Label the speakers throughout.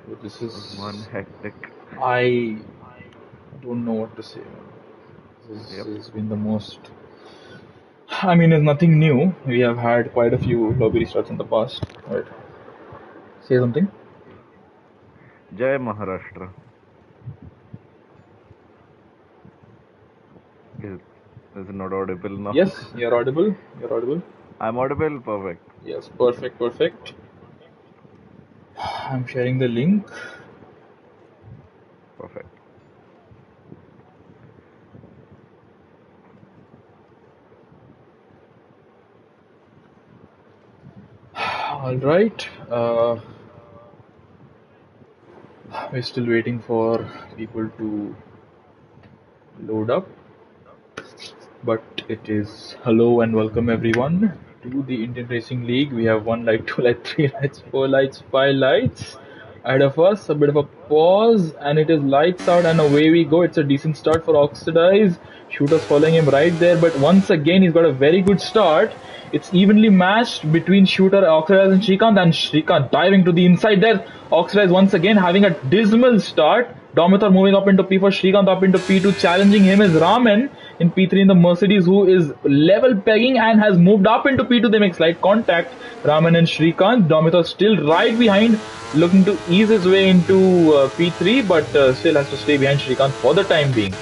Speaker 1: This
Speaker 2: It was one
Speaker 1: is,
Speaker 2: hectic.
Speaker 1: I don't know what to say. This
Speaker 2: Yep.
Speaker 1: has been the most. I mean, it's nothing new. We have had quite a few lobby restarts in the past. Right? Say something.
Speaker 2: Jai Maharashtra. Is is it not audible now?
Speaker 1: Yes, you're audible. You're audible.
Speaker 2: I'm audible. Perfect.
Speaker 1: Yes, perfect, perfect. I'm sharing the link.
Speaker 2: Perfect.
Speaker 1: All right. We're still waiting for people to load up. But it is hello and welcome everyone to the Indian Racing League. We have one light, two lights, three lights, four lights, five lights ahead of us. A bit of a pause, and it is lights out, and away we go. It's a decent start for Oxidize. Shooters following him right there, but once again he's got a very good start. It's evenly matched between Shooter, Oxidize, and Shrikant diving to the inside there. Oxidize once again having a dismal start. Domitar moving up into P4, Shrikant up into P2, challenging him is Raman in P3 in the Mercedes, who is level pegging and has moved up into P2. They make slight contact. Raman and Shrikant. Domitar still right behind, looking to ease his way into P3, but still has to stay behind Shrikant for the time being.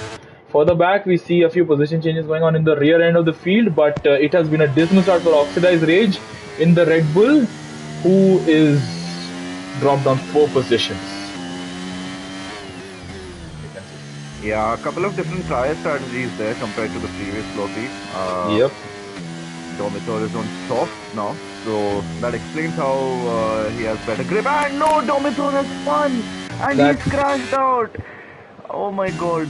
Speaker 1: Further back, we see a few position changes going on in the rear end of the field, but it has been a dismal start for Oxidized Rage in the Red Bull, who is dropped down 4 positions.
Speaker 2: Yeah, a couple of different tire strategies there compared to the previous lobby.
Speaker 1: Yep.
Speaker 2: Domitor is on soft now, so that explains how he has better grip. And no, Domitor has won, and he's
Speaker 1: That's
Speaker 2: crashed out. Oh my god.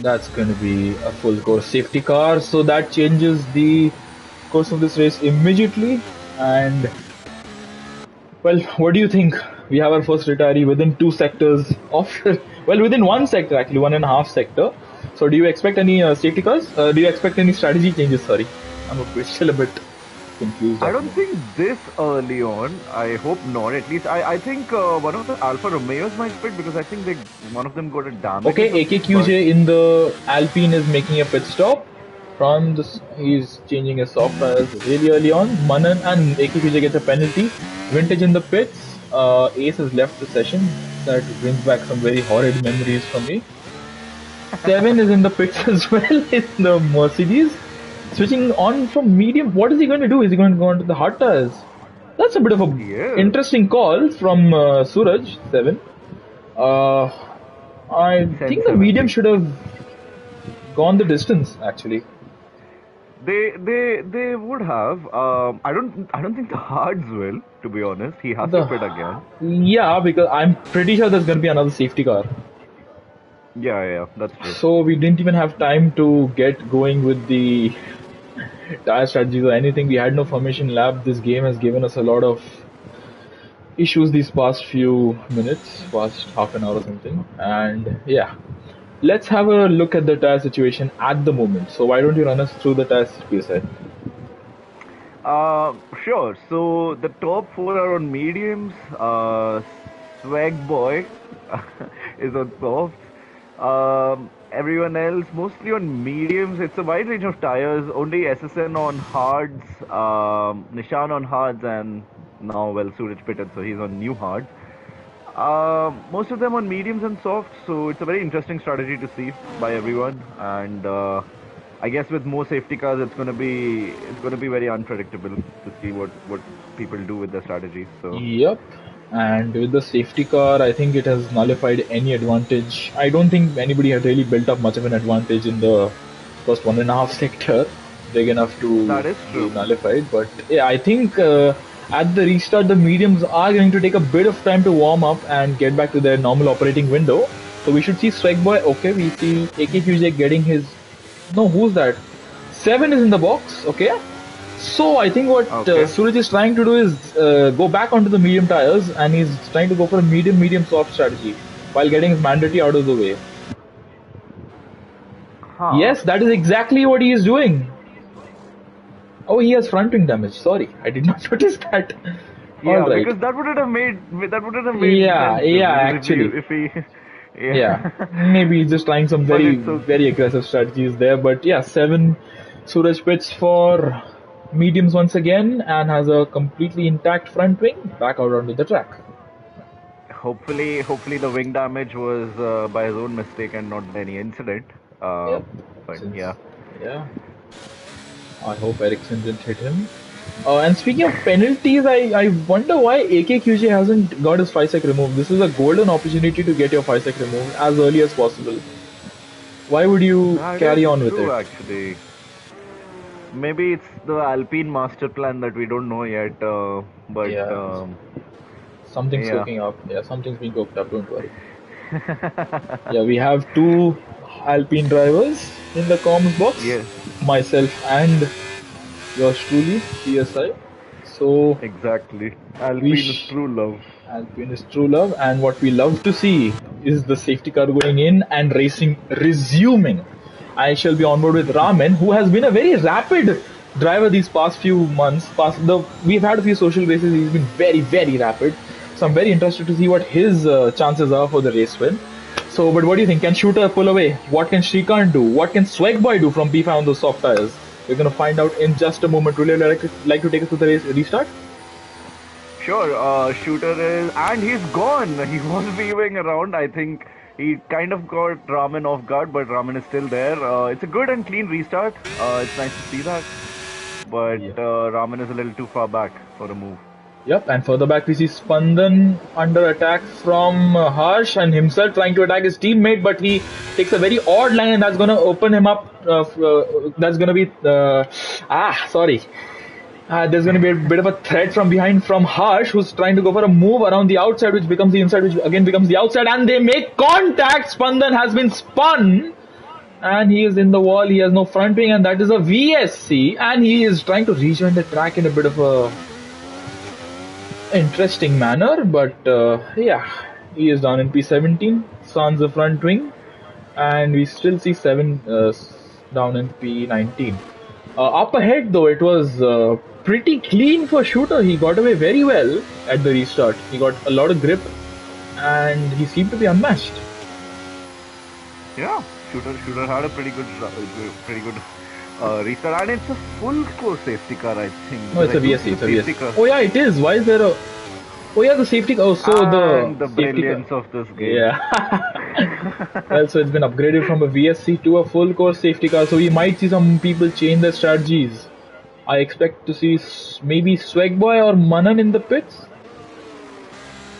Speaker 1: that's going to be a full course safety car, so that changes the course of this race immediately. And well, what do you think? We have our first retiree within 2 sectors of, well, within 1 sector actually, 1.5 sector. So, do you expect any safety cars? Do you expect any strategy changes? Sorry, still a bit confused
Speaker 2: I
Speaker 1: at the
Speaker 2: don't
Speaker 1: moment.
Speaker 2: think this early on. I hope not. At least I think one of the Alfa Romeos might quit because I think one of them got a damage or
Speaker 1: Okay,
Speaker 2: something. But
Speaker 1: AKQJ in the Alpine is making a pit stop. From this, he's changing his soft tires really early on. Manan and AKQJ gets a penalty. Vintage in the pits. Ace has left the session. That brings back some very horrid memories for me. Seven is in the pits as well in the Mercedes. Switching on from medium. What is he going to do? Is he going to go on to the hard tires? That's a bit of a
Speaker 2: he is.
Speaker 1: interesting call from Suraj. Seven. Uh, I
Speaker 2: Sen
Speaker 1: think the medium
Speaker 2: 70.
Speaker 1: should have gone the distance actually.
Speaker 2: They would have. I don't think the hards will. To be honest, he has to
Speaker 1: The
Speaker 2: pit again.
Speaker 1: Yeah, because I'm pretty sure there's going to be another safety car.
Speaker 2: Yeah, that's true.
Speaker 1: So we didn't even have time to get going with the tire strategies or anything. We had no formation lab. This game has given us a lot of issues these past few minutes, past half an hour or something. And yeah, let's have a look at the tire situation at the moment. So why don't you run us through the tires, please?
Speaker 2: Sure. So the top four are on mediums. Swag Boy is on softs. Everyone else mostly on mediums. It's a wide range of tires. Only SSN on hards, Nishan on hards, and now well Suraj pitted, so he's on new hards. Most of them on mediums and softs, so it's a very interesting strategy to see by everyone. And I guess with more safety cars, it's gonna be very unpredictable to see what people do with their strategies. So
Speaker 1: Yep. And with the safety car, I think it has nullified any advantage. I don't think anybody had really built up much of an advantage in the first 1.5 sector, big enough to
Speaker 2: that is
Speaker 1: be
Speaker 2: true.
Speaker 1: nullified. But yeah, I think at the restart, the mediums are going to take a bit of time to warm up and get back to their normal operating window. So we should see Strike Boy. Okay, we see AKQJ getting his. No, who's that? Seven is in the box. Okay. So I think what
Speaker 2: Okay.
Speaker 1: Suraj is trying to do is go back onto the medium tires, and he's trying to go for a medium soft strategy while getting his mandatory out of the way.
Speaker 2: Huh.
Speaker 1: Yes, that is exactly what he is doing. Oh, he has front wing damage. Sorry, I did not notice that. All
Speaker 2: Yeah,
Speaker 1: right.
Speaker 2: because that wouldn't have made
Speaker 1: Yeah,
Speaker 2: sense
Speaker 1: yeah, actually.
Speaker 2: if he
Speaker 1: Yeah,
Speaker 2: yeah.
Speaker 1: maybe he's just trying some
Speaker 2: But
Speaker 1: very,
Speaker 2: it's okay.
Speaker 1: very aggressive strategies there. But yeah, seven Suraj pits for mediums once again and has a completely intact front wing back out onto the track.
Speaker 2: Hopefully the wing damage was by his own mistake and not by any incident.
Speaker 1: Yep.
Speaker 2: But
Speaker 1: Since,
Speaker 2: yeah.
Speaker 1: yeah, I hope Ericsson didn't hit him. And speaking of penalties, I wonder why AKQJ hasn't got his 5 sec removed. This is a golden opportunity to get your 5 sec removed as early as possible. Why would you
Speaker 2: No, it is
Speaker 1: carry on with
Speaker 2: true
Speaker 1: it?
Speaker 2: actually. Maybe it's the Alpine master plan that we don't know yet. But
Speaker 1: Yeah, something's
Speaker 2: yeah.
Speaker 1: cooking up. Yeah, something's being cooked up, don't worry. Yeah, we have two Alpine drivers in the comms box,
Speaker 2: Yes,
Speaker 1: myself and yours truly, PSI. So
Speaker 2: exactly.
Speaker 1: we
Speaker 2: Alpine is true love.
Speaker 1: Alpine is true love, and what we love to see is the safety car going in and racing resuming. I shall be on board with Raman, who has been a very rapid driver these past few months. We've had a few social races. He's been very, very rapid. So I'm very interested to see what his chances are for the race win. So, but what do you think? Can Shooter pull away? What can Shrikant do? What can Swagboy do from P5 on those soft tires? We're gonna find out in just a moment. Would you like to take us to the race restart?
Speaker 2: Sure, shooter is, and he's gone. He was weaving around. I think he kind of got Raman off guard, but Raman is still there. It's a good and clean restart. It's nice to see that. But
Speaker 1: Yeah.
Speaker 2: Raman is a little too far back for a move.
Speaker 1: Yep, and further back we see Spandan under attack from Harsh and himself trying to attack his teammate, but he takes a very odd line and that's going to open him up. That's going to be. Sorry. There's going to be a bit of a threat from behind from Harsh, who's trying to go for a move around the outside, which becomes the inside, which again becomes the outside, and they make contact. Spandan has been spun, and he is in the wall. He has no front wing, and that is a VSC, and he is trying to rejoin the track in a bit of a interesting manner, but yeah, he is down in P17. Sans the front wing, and we still see 7 down in P19. Up ahead, though, it was pretty clean for Shooter. He got away very well at the restart. He got a lot of grip, and he seemed to be unmatched.
Speaker 2: Yeah, shooter had a pretty good restart, and it's a full course safety car, I think.
Speaker 1: No, it's
Speaker 2: Because
Speaker 1: a
Speaker 2: I don't
Speaker 1: VSC.
Speaker 2: see the
Speaker 1: It's a
Speaker 2: safety
Speaker 1: VSC.
Speaker 2: car.
Speaker 1: Oh yeah, it is. Why is there a? Oh yeah, the safety. Oh, so the
Speaker 2: And the
Speaker 1: safety car.
Speaker 2: brilliance of this game.
Speaker 1: Yeah. Well, so it's been upgraded from a VSC to a full course safety car. So we might see some people change their strategies. I expect to see maybe Swagboy or Manan in the pits.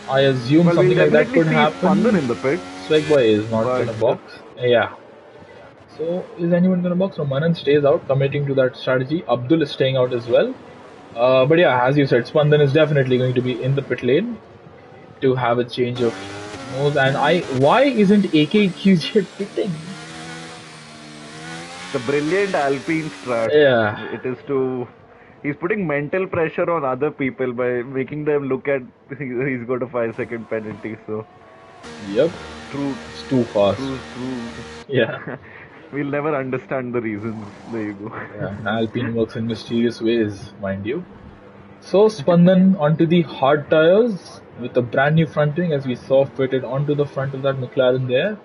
Speaker 1: I assume
Speaker 2: Well, we'll
Speaker 1: something like that
Speaker 2: definitely
Speaker 1: could
Speaker 2: see Spandan
Speaker 1: happen.
Speaker 2: in the pits,
Speaker 1: Swagboy is not
Speaker 2: but
Speaker 1: gonna box. Yeah. So is anyone gonna box? So Manan stays out, committing to that strategy. Abdul is staying out as well. But yeah, as you said, Spandan is definitely going to be in the pit lane to have a change of nose. And why isn't AKQJ pitting?
Speaker 2: the brilliant Alpine strat.
Speaker 1: Yeah,
Speaker 2: It is to. He's putting mental pressure on other people by making them look at he's got a 5 second penalty. So
Speaker 1: yep,
Speaker 2: true,
Speaker 1: it's too fast.
Speaker 2: true.
Speaker 1: Yeah,
Speaker 2: We'll never understand the reasons. There you go.
Speaker 1: yeah. Alpine works in mysterious ways, mind you. So Spandan onto the hard tires with a brand new front wing, as we saw fitted onto the front of that McLaren there.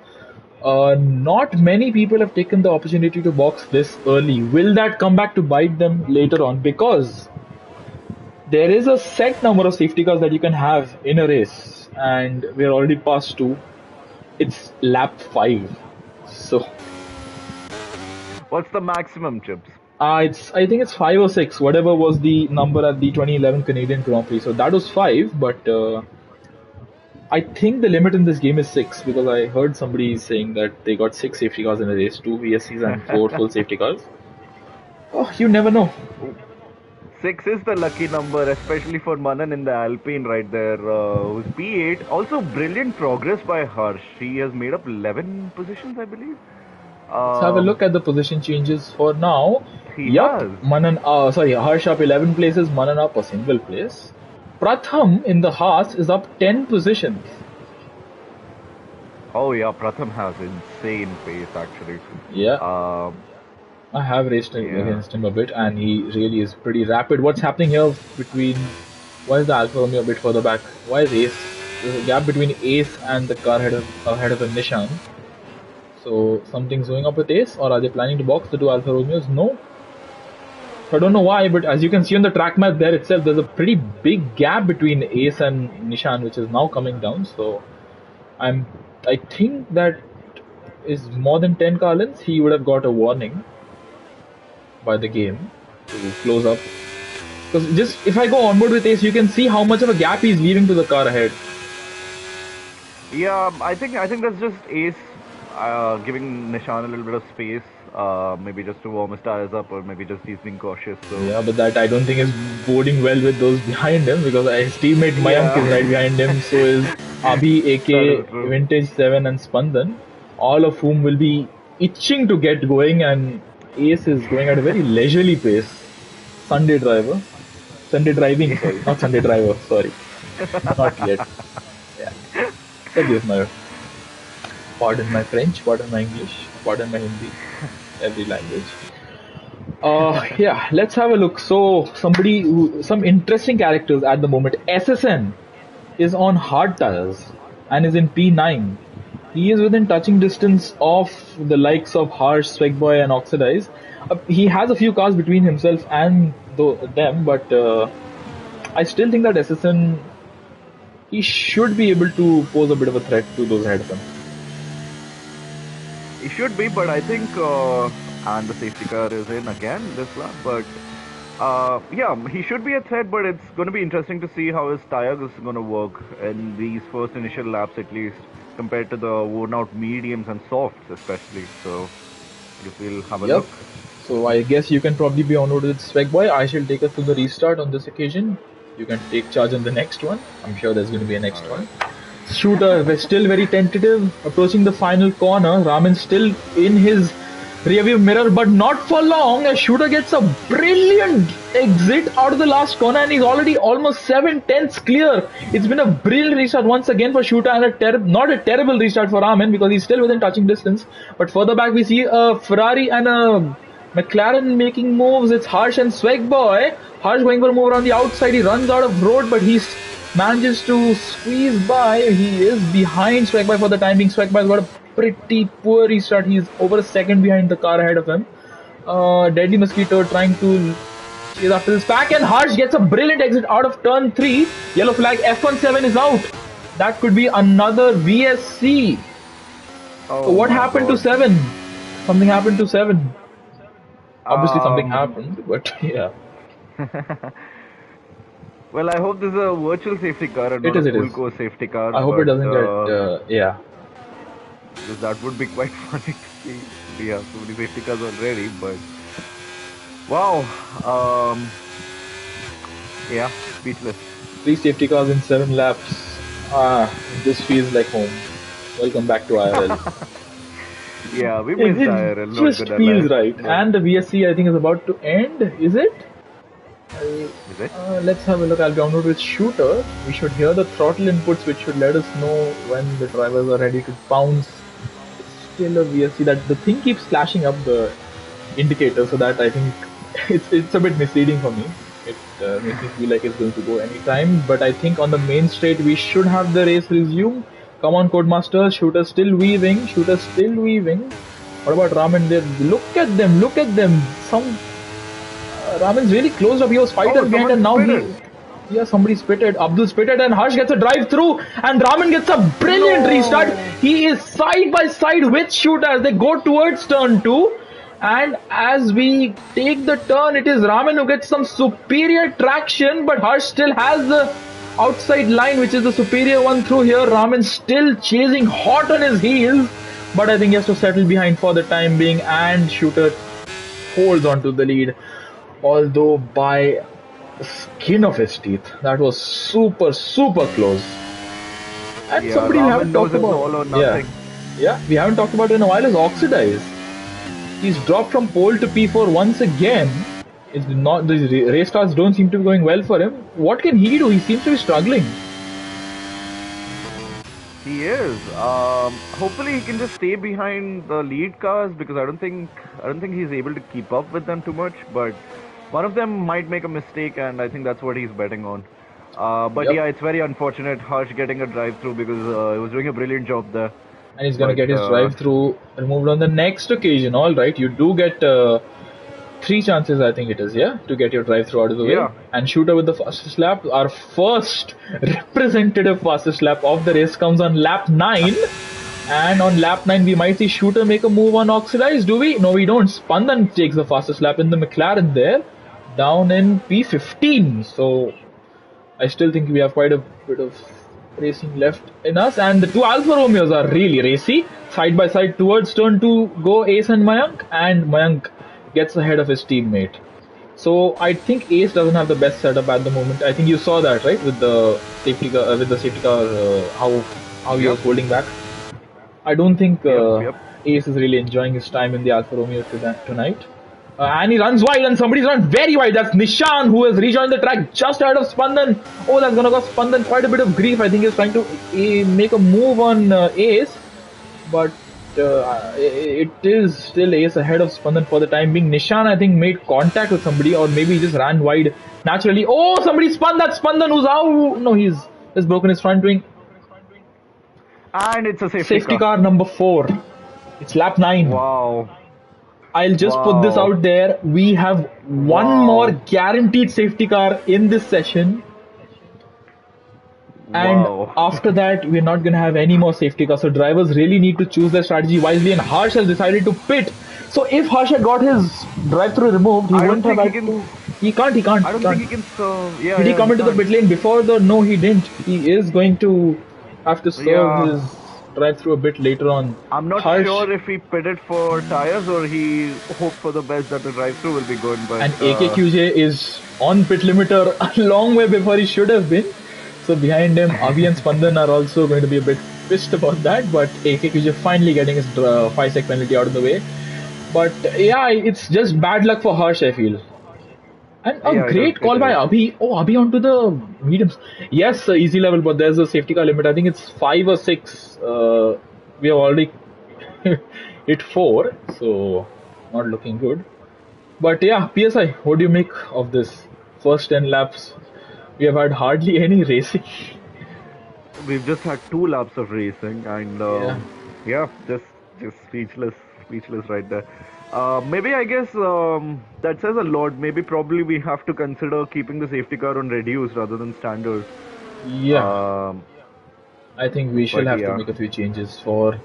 Speaker 1: Not many people have taken the opportunity to box this early. Will that come back to bite them later on? Because there is a set number of safety cars that you can have in a race, and we're already past 2. It's lap 5. So
Speaker 2: What's the maximum, Chips?
Speaker 1: I think it's 5 or 6, whatever was the number at the 2011 Canadian Grand Prix. So that was 5, but I think the limit in this game is 6 because I heard somebody saying that they got 6 safety cars in a race, 2 VSCs and 4 full safety cars. Oh, you never know.
Speaker 2: 6 is the lucky number, especially for Manan in the Alpine right there, who's P8. Also, brilliant progress by Harsh. He has made up 11 positions, I believe.
Speaker 1: Let's have a look at the position changes for now.
Speaker 2: He
Speaker 1: Yup,
Speaker 2: has.
Speaker 1: Harsh up 11 places, Manan up a single place. Pratham in the Haas is up 10 positions.
Speaker 2: Oh yeah, Pratham has insane pace actually.
Speaker 1: Yeah,
Speaker 2: Um,
Speaker 1: I have raced against him a bit, and he really is pretty rapid. What's happening here between Why is the Alfa Romeo a bit further back? Why is Ace? There's a gap between Ace and the car ahead of the Nissan. So something's going up with Ace, or are they planning to box the two Alfa Romeos? No. So I don't know why, but as you can see on the track map there itself, there's a pretty big gap between Ace and Nishan, which is now coming down. So I'm, I think that is more than 10 car lengths. He would have got a warning by the game to close up. Because just if I go onboard with Ace, you can see how much of a gap he's leaving to the car ahead.
Speaker 2: Yeah, I think that's just Ace giving Nishan a little bit of space, maybe just to warm his tires up, or maybe just he's being cautious. So
Speaker 1: Yeah, but that I don't think is boding well with those behind him because his teammate Mayank is
Speaker 2: yeah,
Speaker 1: right behind him. So is Abhi,
Speaker 2: that
Speaker 1: AK,
Speaker 2: is true.
Speaker 1: Vintage 7 and Spandan, all of whom will be itching to get going, and Ace is going at a very leisurely pace. Sunday driver. Sunday driving, sorry. Not Sunday driver, sorry. Not yet. Yeah. Forgive my, pardon my French, pardon my English, pardon my Hindi, every language. Yeah, let's have a look. So, some interesting characters at the moment. SSN is on hard tires and is in P9. He is within touching distance of the likes of Harsh, Swegboy, and Oxidize. He has a few cars between himself and them, but I still think that SSN, he should be able to pose a bit of a threat to those ahead of him.
Speaker 2: He should be, but I think, and the safety car is in again this lap, but yeah, he should be a threat, but it's going to be interesting to see how his tires is going to work in these first initial laps at least, compared to the worn out mediums and softs especially. So, if we'll have a
Speaker 1: Yep.
Speaker 2: look.
Speaker 1: So I guess you can probably be onward with Swegboy. I shall take us to the restart on this occasion. You can take charge on the next one. I'm sure there's going to be a next one.
Speaker 2: Alright.
Speaker 1: Shooter, we're still very tentative. Approaching the final corner. Raman still in his rearview mirror, but not for long. As Shooter gets a brilliant exit out of the last corner, and he's already almost 7/10 clear. It's been a brilliant restart once again for Shooter, and not a terrible restart for Raman because he's still within touching distance. But further back, we see a Ferrari and a McLaren making moves. It's Harsh and Swegboy. Harsh going for a move around the outside. He runs out of road, but he's manages to squeeze by. He is behind Swegboy for the time being. Swegboy's got a pretty poor restart. He's over a second behind the car ahead of him. Deadly Mosquito trying to chase after this pack, and Harsh gets a brilliant exit out of turn 3. Yellow flag, F17 is out. That could be another VSC.
Speaker 2: Oh
Speaker 1: What
Speaker 2: my
Speaker 1: happened to
Speaker 2: God.
Speaker 1: 7? Something happened to 7. Obviously something
Speaker 2: Um,
Speaker 1: happened, but yeah.
Speaker 2: well, I hope this is a virtual safety car and
Speaker 1: It
Speaker 2: not a
Speaker 1: is, it
Speaker 2: full
Speaker 1: is.
Speaker 2: course safety car,
Speaker 1: I hope it
Speaker 2: but
Speaker 1: doesn't get, yeah.
Speaker 2: because that would be quite funny to see. We have so many safety cars already, but wow, yeah, speechless.
Speaker 1: 3 safety cars in 7 laps. This feels like home. Welcome back to IRL.
Speaker 2: Yeah, we
Speaker 1: It,
Speaker 2: missed
Speaker 1: it
Speaker 2: IRL, not
Speaker 1: just
Speaker 2: gonna
Speaker 1: feels
Speaker 2: lie.
Speaker 1: right.
Speaker 2: But
Speaker 1: And the VSC I think is about to end, is it?
Speaker 2: is it?
Speaker 1: Let's have a look. I'll download with Shooter. We should hear the throttle inputs which should let us know when the drivers are ready to pounce. It's still a VSC. That the thing keeps flashing up the indicator, so that I think it's a bit misleading for me. It makes me feel like it's going to go anytime. But I think on the main straight we should have the race resume. Come on, Codemaster. Shooter still weaving. Shooter still weaving. What about Raman there? Look at them. Look at them. Raman's really closed up. He was 5
Speaker 2: Oh,
Speaker 1: turns behind,
Speaker 2: someone
Speaker 1: and now
Speaker 2: spitted.
Speaker 1: yeah, somebody spitted. Abdul spitted, and Harsh gets a drive through, and Raman gets a brilliant restart.
Speaker 2: No.
Speaker 1: He is side by side with Shooter as they go towards turn 2. And as we take the turn, it is Raman who gets some superior traction, but Harsh still has the outside line, which is the superior one through here. Raman still chasing hot on his heels, but I think he has to settle behind for the time being, and Shooter holds on to the lead, although by the skin of his teeth. That was super, super close. And
Speaker 2: Yeah,
Speaker 1: somebody we haven't
Speaker 2: Raman knows
Speaker 1: talked
Speaker 2: it's
Speaker 1: about.
Speaker 2: all or
Speaker 1: Yeah,
Speaker 2: nothing.
Speaker 1: yeah, we haven't talked about it in a while is Oxidize. He's dropped from pole to P4 once again. It's not the race starts don't seem to be going well for him. What can he do? He seems to be struggling.
Speaker 2: He is. Hopefully, he can just stay behind the lead cars because I don't think he's able to keep up with them too much. But one of them might make a mistake, and I think that's what he's betting on. But
Speaker 1: Yep.
Speaker 2: yeah, it's very unfortunate Harsh getting a drive through because he was doing a brilliant job there.
Speaker 1: And he's gonna
Speaker 2: But
Speaker 1: get his drive through removed on the next occasion. All right, you do get three chances, I think it is, yeah, to get your drive through out of the way
Speaker 2: yeah,
Speaker 1: and shooter with the fastest lap. Our first representative fastest lap of the race comes on lap 9. And on lap 9, we might see Shooter make a move on Oxidized, do we? No, we don't. Spandan takes the fastest lap in the McLaren there, down in P15. So I still think we have quite a bit of racing left in us. And the two Alfa Romeos are really racy, side by side towards turn 2 go Ace and Mayank. And Mayank gets ahead of his teammate. So I think Ace doesn't have the best setup at the moment. I think you saw that, right, with the safety car, how he
Speaker 2: yep,
Speaker 1: was holding back. I don't think
Speaker 2: yep, yep.
Speaker 1: Ace is really enjoying his time in the Alfa Romeo tonight. And he runs wide, and somebody's run very wide. That's Nishan, who has rejoined the track just ahead of Spandan. Oh, that's going to cause Spandan quite a bit of grief. I think he's trying to make a move on Ace, but it is still Ace ahead of Spandan for the time being. Nishan, I think, made contact with somebody, or maybe he just ran wide naturally. Oh, somebody spun that Spandan who's out. No, he's broken his front wing.
Speaker 2: And it's a safety
Speaker 1: Safety
Speaker 2: car.
Speaker 1: car number 4. It's lap 9.
Speaker 2: Wow,
Speaker 1: I'll just put this
Speaker 2: wow,
Speaker 1: out there. We have one more
Speaker 2: wow,
Speaker 1: guaranteed safety car in this session. And
Speaker 2: wow.
Speaker 1: after that, we're not going to have any more safety cars. So drivers really need to choose their strategy wisely. And Harsh has decided to pit. So if Harsh had got his drive-through removed, he
Speaker 2: I don't
Speaker 1: wouldn't have
Speaker 2: think he
Speaker 1: had
Speaker 2: can.
Speaker 1: to. He can't. He can't.
Speaker 2: I
Speaker 1: He
Speaker 2: don't think
Speaker 1: can't.
Speaker 2: he can serve. Yeah,
Speaker 1: Did he
Speaker 2: yeah,
Speaker 1: come
Speaker 2: he
Speaker 1: into the
Speaker 2: can't.
Speaker 1: pit lane before the? No, he didn't. He is going to have to serve
Speaker 2: Yeah,
Speaker 1: his drive-through a bit later on.
Speaker 2: I'm not
Speaker 1: Harsh
Speaker 2: sure if he pitted for tires or he hoped for the best that the drive-through will be good. But
Speaker 1: and AKQJ is on pit limiter a long way before he should have been. So behind him, Abhi and Spandan are also going to be a bit pissed about that. But AKQJ finally getting his 5 sec penalty out of the way. But yeah, it's just bad luck for Harsh, I feel. And a
Speaker 2: yeah, it is.
Speaker 1: great
Speaker 2: It
Speaker 1: call by
Speaker 2: is.
Speaker 1: Abhi. Oh, Abhi onto the mediums. Yes, easy level, but there's a safety car limit. I think it's 5 or 6. We have already hit 4, so not looking good. But yeah, PSI, what do you make of this first 10 laps? We have had hardly any racing.
Speaker 2: We've just had 2 laps of racing, and
Speaker 1: Yeah.
Speaker 2: yeah, just speechless right there. Maybe I guess that says a lot. Maybe probably we have to consider keeping the safety car on reduced rather than standard.
Speaker 1: Yeah,
Speaker 2: Um,
Speaker 1: I think we shall
Speaker 2: but
Speaker 1: have to
Speaker 2: yeah,
Speaker 1: make a few changes for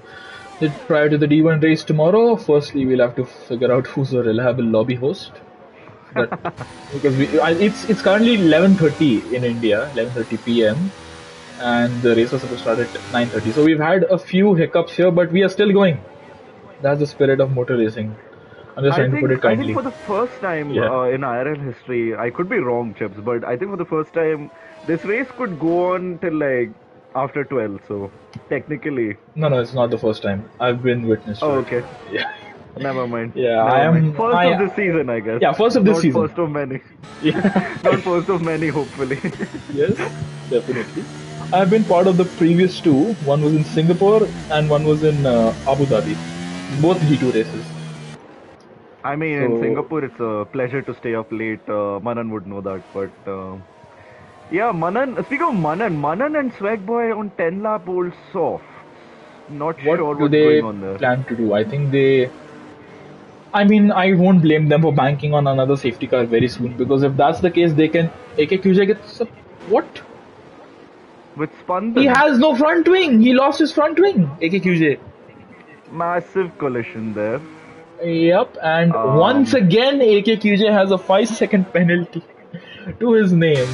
Speaker 1: the prior to the D1 race tomorrow. Firstly, we'll have to figure out who's a reliable lobby host. That because it's currently 11:30 in India, 11:30 p.m. and the race was supposed to start at 9:30. So we've had a few hiccups here, but we are still going. That's the spirit of motor racing. I'm just trying to put it
Speaker 2: I think
Speaker 1: kindly.
Speaker 2: for the first time
Speaker 1: Yeah.
Speaker 2: in IRL history, I could be wrong, Chips, but I think for the first time, this race could go on till like after 12. So technically,
Speaker 1: No, no, it's not the first time. I've been witness
Speaker 2: oh
Speaker 1: to it.
Speaker 2: okay,
Speaker 1: Yeah.
Speaker 2: never mind,
Speaker 1: Yeah, I
Speaker 2: never mind.
Speaker 1: am.
Speaker 2: First of this season, I guess.
Speaker 1: Yeah, first of this
Speaker 2: Not
Speaker 1: season.
Speaker 2: first of many.
Speaker 1: Yeah.
Speaker 2: Not first of many, hopefully.
Speaker 1: Yes, definitely. I've been part of the previous two. One was in Singapore and one was in Abu Dhabi. Both G2 races.
Speaker 2: I mean, in
Speaker 1: So
Speaker 2: Singapore, it's a pleasure to stay up late. Manan would know that, but yeah, Manan. Speaking of Manan, Manan and Swag Boy on 10 lap old soft. Not
Speaker 1: what
Speaker 2: sure
Speaker 1: do
Speaker 2: what's
Speaker 1: they
Speaker 2: going on there.
Speaker 1: plan to do? I think they. I mean, I won't blame them for banking on another safety car very soon because if that's the case, they can. AKQJ gets. What?
Speaker 2: With
Speaker 1: He
Speaker 2: Spandan,
Speaker 1: has no front wing. He lost his front wing. AKQJ.
Speaker 2: massive collision there.
Speaker 1: Yep, and once
Speaker 2: Um,
Speaker 1: again, AKQJ has a 5 second penalty to his name.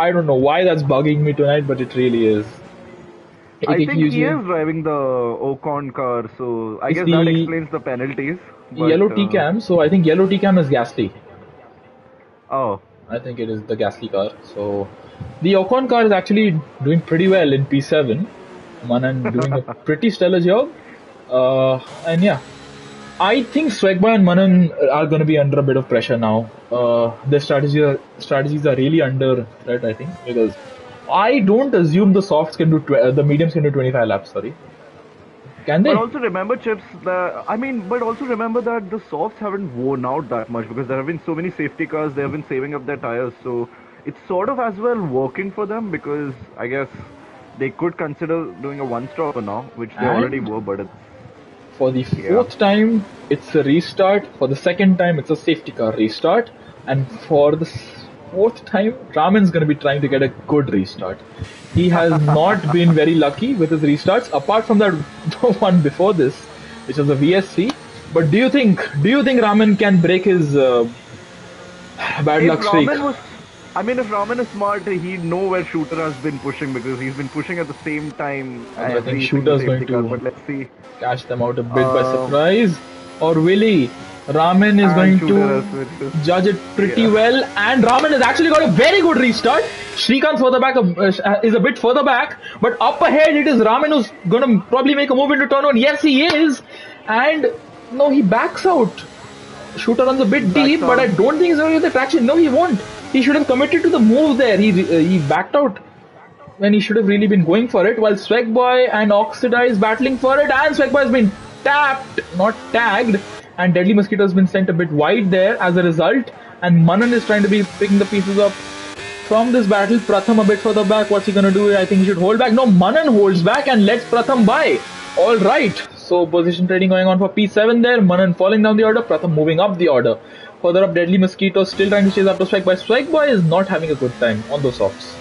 Speaker 1: I don't know why that's bugging me tonight, but it really is.
Speaker 2: I think he
Speaker 1: AKQJ
Speaker 2: is driving the Ocon car, so I
Speaker 1: is
Speaker 2: guess that
Speaker 1: the
Speaker 2: explains the penalties. But
Speaker 1: yellow TCAM, so I think yellow TCAM is Gasly.
Speaker 2: oh,
Speaker 1: I think it is the Gasly car. So the Ocon car is actually doing pretty well in P7. Manan doing a pretty stellar job. And yeah, I think Swagba and Manan are going to be under a bit of pressure now. Their strategies are really under threat, I think, because I don't assume the softs can do the mediums can do 25 laps. Sorry, can
Speaker 2: but
Speaker 1: they?
Speaker 2: also remember, Chips. But also remember that the softs haven't worn out that much because there have been so many safety cars. They have been saving up their tires. So it's sort of as well working for them because I guess they could consider doing a one-stopper now, which they already
Speaker 1: And
Speaker 2: were, but it's
Speaker 1: for the
Speaker 2: yeah.
Speaker 1: fourth time, it's a restart. For the second time, it's a safety car restart. And for the fourth time, Raman's going to be trying to get a good restart. He has not been very lucky with his restarts, apart from that one before this, which was a VSC. But do you think Raman can break his bad
Speaker 2: If
Speaker 1: luck streak?
Speaker 2: Raman was, I mean, if Raman is smart, he'd know where Shooter has been pushing because he's been pushing at the same time
Speaker 1: Although I think
Speaker 2: every single
Speaker 1: Shooter's going
Speaker 2: safety car.
Speaker 1: to
Speaker 2: But let's see.
Speaker 1: catch them out a bit by
Speaker 2: Um,
Speaker 1: surprise. Or will he? Raman is
Speaker 2: and
Speaker 1: going
Speaker 2: Shooter
Speaker 1: to
Speaker 2: has switched his,
Speaker 1: judge it pretty
Speaker 2: yeah.
Speaker 1: well, and Raman has actually got a very good restart. Shrikant further back is a bit further back, but up ahead it is Raman who's gonna probably make a move into turn one. Yes, he is, and no, he backs out. Shooter runs a
Speaker 2: He
Speaker 1: bit
Speaker 2: backs
Speaker 1: deep, but I
Speaker 2: out.
Speaker 1: don't think he's going to get the traction. No, he won't. He should have committed to the move there. He backed out when he should have really been going for it, while Swagboy and Oxidize battling for it, and Swagboy has been tapped, not tagged, and Deadly Mosquito has been sent a bit wide there as a result, and Manan is trying to be picking the pieces up from this battle. Pratham a bit further back, what's he gonna do? I think he should hold back. No, Manan holds back and lets Pratham by. Alright, so position trading going on for P7 there, Manan falling down the order, Pratham moving up the order. Further up, Deadly Mosquito still trying to chase after Swagboy. Swagboy is not having a good time on those softs.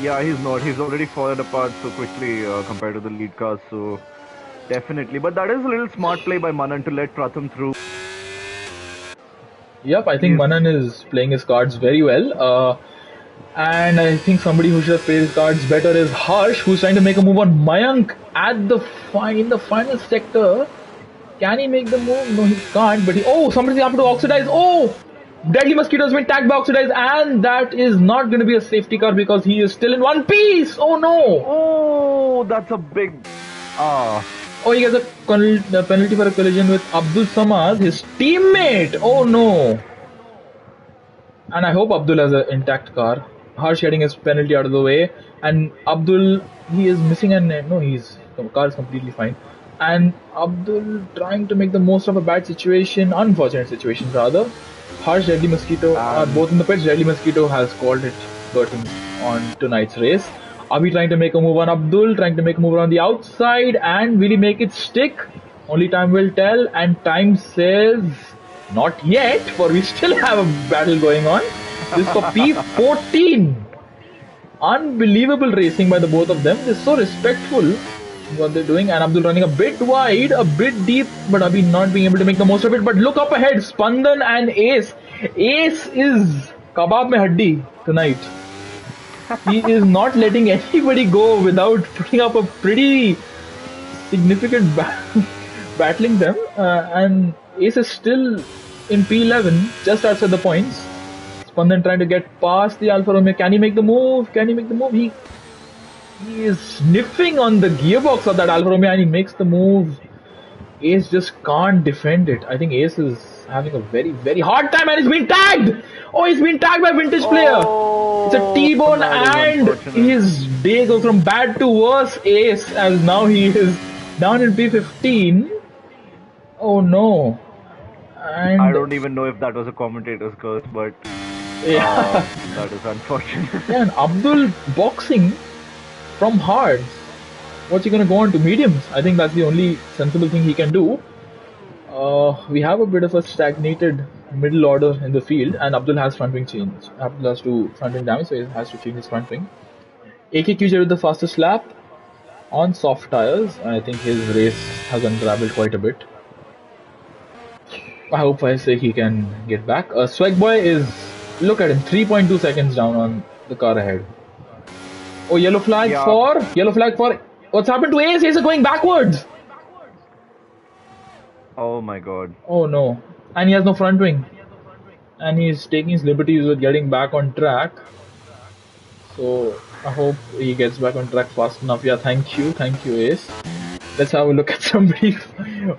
Speaker 2: Yeah, he's not. He's already fallen apart so quickly compared to the lead cars. So definitely, but that is a little smart play by Manan to let Pratham through.
Speaker 1: Yep, I think
Speaker 2: He's
Speaker 1: Manan is playing his cards very well. And I think somebody who should have played his cards better is Harsh, who's trying to make a move on Mayank at the in the final sector. Can he make the move? No, he can't. But somebody's up to Oxidize. Oh, Deadly Mosquito's been tagged by Oxidize, and that is not going to be a safety car because he is still in one piece. Oh no!
Speaker 2: oh, that's a big ah.
Speaker 1: Oh, he gets a penalty for a collision with Abdul Samad, his teammate. Oh no! And I hope Abdul has an intact car. Harsh getting his penalty out of the way, and Abdul, he is missing an no, the car is completely fine. And Abdul trying to make the most of a bad situation, unfortunate situation rather. Harsh, Deadly Mosquito are
Speaker 2: And
Speaker 1: both in the pits. Deadly Mosquito has called it curtains on tonight's race. Abhi trying to make a move on Abdul, trying to make a move on the outside, and will he make it stick? Only time will tell, and time says not yet, for we still have a battle going on. This is for P14. Unbelievable racing by the both of them. They're so respectful what they're doing, and Abdul running a bit wide, a bit deep, but Abhi not being able to make the most of it. But look up ahead, Spandan and Ace. Ace is kebab mein haddi tonight. He is not letting anybody go without putting up a pretty significant battling them, and Ace is still in P11, just outside the points. Spandan trying to get past the Alfa Romeo. Can he make the move? Can he make the move? He is sniffing on the gearbox of that Alfa Romeo and he makes the move. Ace just can't defend it. I think Ace is having a very, very hard time and he's been tagged! Oh, he's been tagged by Vintage Player! It's a
Speaker 2: oh,
Speaker 1: T-bone
Speaker 2: that is
Speaker 1: and
Speaker 2: unfortunate.
Speaker 1: his day goes from bad to worse. Ace, as now he is down in P15. Oh no.
Speaker 2: I
Speaker 1: And
Speaker 2: don't even know if that was a commentator's curse, but
Speaker 1: yeah,
Speaker 2: that is unfortunate.
Speaker 1: yeah, and Abdul boxing from hards. What's he gonna go on to mediums? I think that's the only sensible thing he can do. We have a bit of a stagnated middle order in the field, and Abdul has front wing change. Abdul has to front wing damage, so he has to change his front wing. AKQJ with the fastest lap on soft tires. I think his race has unraveled quite a bit. I hope for his sake he can get back. Swagboy is, look at him, 3.2 seconds down on the car ahead. Oh, yellow flag for, what's happened to Ace? Ace is going backwards.
Speaker 2: Oh my god.
Speaker 1: Oh no. And he has no front wing. And he's taking his liberties with getting back on track. So I hope he gets back on track fast enough. Yeah, thank you, Ace. Let's have a look at somebody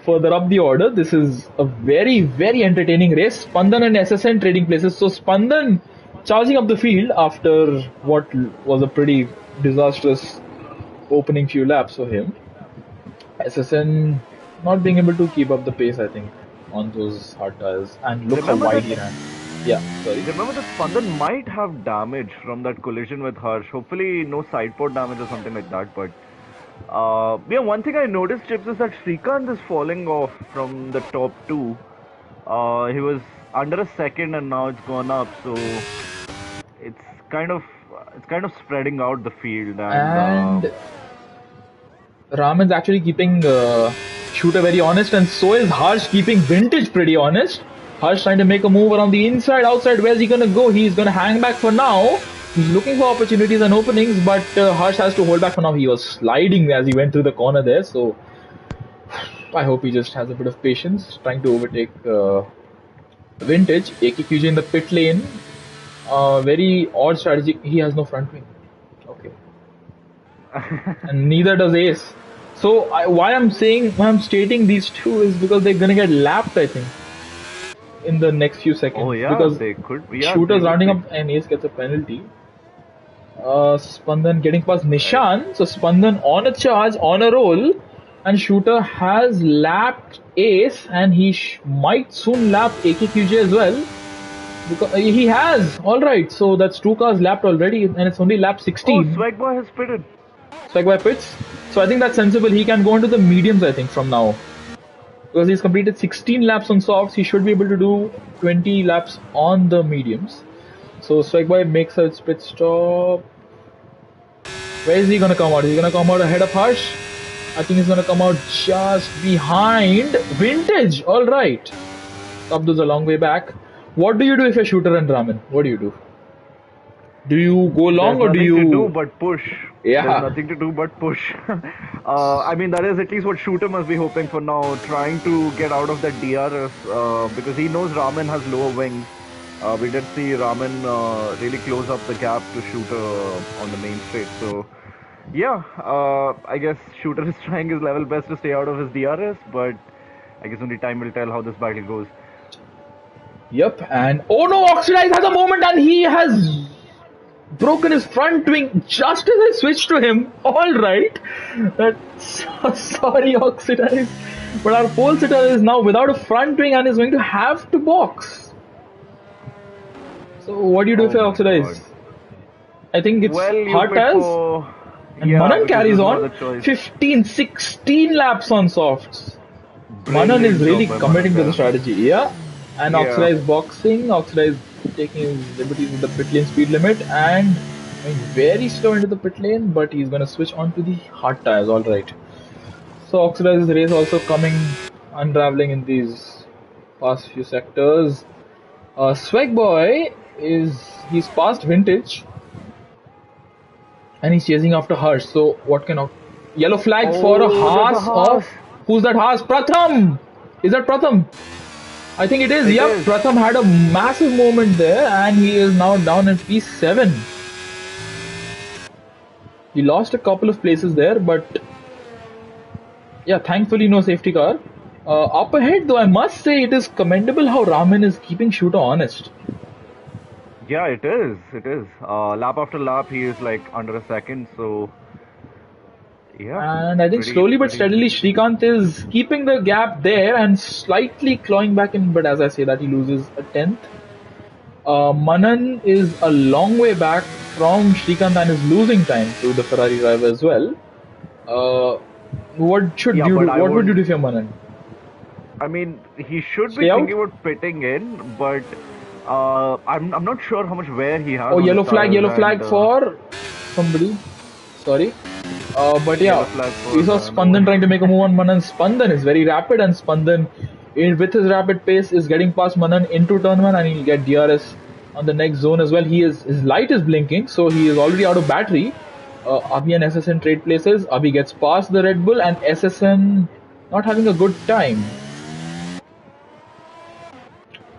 Speaker 1: further up the order. This is a very, very entertaining race. Spandan and SSN trading places. So Spandan charging up the field after what was a pretty disastrous opening few laps for him. SSN not being able to keep up the pace, I think, on those hard tires. And look how
Speaker 2: Remember
Speaker 1: wide
Speaker 2: that
Speaker 1: he ran. Yeah, sorry.
Speaker 2: Remember that Spandan might have damage from that collision with Harsh. Hopefully, no side port damage or something like that. But yeah, one thing I noticed, Chips, is that Shrikant is falling off from the top two. He was under a second, and now it's gone up. So it's kind of it's kind of spreading out the field, and
Speaker 1: And Raman's actually keeping Shooter very honest, and so is Harsh keeping Vintage pretty honest. Harsh trying to make a move around the inside, outside. Where's he gonna go? He's gonna hang back for now. He's looking for opportunities and openings, but Harsh has to hold back for now. He was sliding as he went through the corner there, so I hope he just has a bit of patience, trying to overtake Vintage. AKQJ in the pit lane. Very odd strategy. He has no front wing. Okay. And neither does Ace. So why I'm stating these two is because they're gonna get lapped, I think, in the next few seconds.
Speaker 2: oh yeah,
Speaker 1: because
Speaker 2: they could. Yeah, they
Speaker 1: Shooter's
Speaker 2: would
Speaker 1: rounding
Speaker 2: be.
Speaker 1: up and Ace gets a penalty. Spandan getting past Nishan, so Spandan on a charge, on a roll, and Shooter has lapped Ace, and he might soon lap AKQJ as well. Because he has, alright, so that's two cars lapped already, and it's only lap
Speaker 2: Oh,
Speaker 1: 16.
Speaker 2: Swag Boy has pitted.
Speaker 1: Swagby pits. So I think that's sensible. He can go into the mediums, I think, from now. Because he's completed 16 laps on softs, he should be able to do 20 laps on the mediums. So Swagby makes a pit stop. Where is he gonna come out? Is he gonna come out ahead of Harsh? I think he's gonna come out just behind Vintage. Alright. Abdul's a long way back. What do you do if you're Shooter and Raman? What do you do? Do you go long
Speaker 2: There's
Speaker 1: or do
Speaker 2: nothing to do
Speaker 1: you...
Speaker 2: but push.
Speaker 1: Yeah.
Speaker 2: There's nothing to do but push. I mean, that is at least what Shooter must be hoping for now, trying to get out of that DRS because he knows Raman has lower wings. We did see Raman really close up the gap to Shooter on the main straight. So, yeah, I guess Shooter is trying his level best to stay out of his DRS, but I guess only time will tell how this battle goes.
Speaker 1: Yep, and oh no, Oxidize has a moment and he has broken his front wing just as I switched to him. Alright. That's sorry, Oxidize. But our pole sitter is now without a front wing and is going to have to box. So what do you do if you
Speaker 2: Oh my
Speaker 1: Oxidize?
Speaker 2: God.
Speaker 1: I think it's
Speaker 2: Well, you
Speaker 1: hard
Speaker 2: bid
Speaker 1: as.
Speaker 2: for...
Speaker 1: And
Speaker 2: Yeah,
Speaker 1: Manan
Speaker 2: because
Speaker 1: carries
Speaker 2: there's no
Speaker 1: on
Speaker 2: other choice.
Speaker 1: 15, 16 laps on softs. Manan
Speaker 2: Brilliant
Speaker 1: is really
Speaker 2: job by
Speaker 1: committing to the
Speaker 2: Manan.
Speaker 1: strategy. Yeah. And
Speaker 2: Yeah.
Speaker 1: Oxidize boxing. Oxidize taking his liberties with the pit lane speed limit and going very slow into the pit lane, but he's going to switch on to the hard tires. Alright. So Oxidize's race also coming unraveling in these past few sectors. Swag Boy he's past Vintage and he's chasing after Harsh. So what can yellow flag for a
Speaker 2: Oh, there's a
Speaker 1: Haas
Speaker 2: Haas.
Speaker 1: of who's that Haas? Pratham! Is that Pratham? I think it is.
Speaker 2: It
Speaker 1: Yep,
Speaker 2: is.
Speaker 1: Pratham had a massive moment there and he is now down in P7. He lost a couple of places there, but yeah, thankfully no safety car. Up ahead though, I must say it is commendable how Raman is keeping Shooter honest.
Speaker 2: Yeah, it is. It is. Lap after lap, he is like under a second. So, yeah.
Speaker 1: And I think
Speaker 2: Pretty,
Speaker 1: slowly but
Speaker 2: pretty.
Speaker 1: steadily Srikanth is keeping the gap there and slightly clawing back in, but as I say that he loses a tenth. Manan is a long way back from Srikanth and is losing time to the Ferrari driver as well. What should
Speaker 2: Yeah,
Speaker 1: you
Speaker 2: but
Speaker 1: do?
Speaker 2: I
Speaker 1: What would you
Speaker 2: won't-
Speaker 1: do if you're Manan?
Speaker 2: I mean, he should
Speaker 1: Stay
Speaker 2: be
Speaker 1: out?
Speaker 2: thinking about pitting in, but I'm not sure how much wear he has.
Speaker 1: Oh,
Speaker 2: on
Speaker 1: yellow
Speaker 2: his
Speaker 1: flag,
Speaker 2: tires
Speaker 1: yellow flag
Speaker 2: and,
Speaker 1: for somebody. Sorry. But
Speaker 2: Yellow
Speaker 1: yeah,
Speaker 2: flag for,
Speaker 1: we saw
Speaker 2: no
Speaker 1: Spandan
Speaker 2: one.
Speaker 1: trying to make a move on Manan. Spandan is very rapid, and Spandan, with his rapid pace, is getting past Manan into turn 1, and he'll get DRS on the next zone as well. His light is blinking, so he is already out of battery. Abhi and SSN trade places. Abhi gets past the Red Bull, and SSN not having a good time.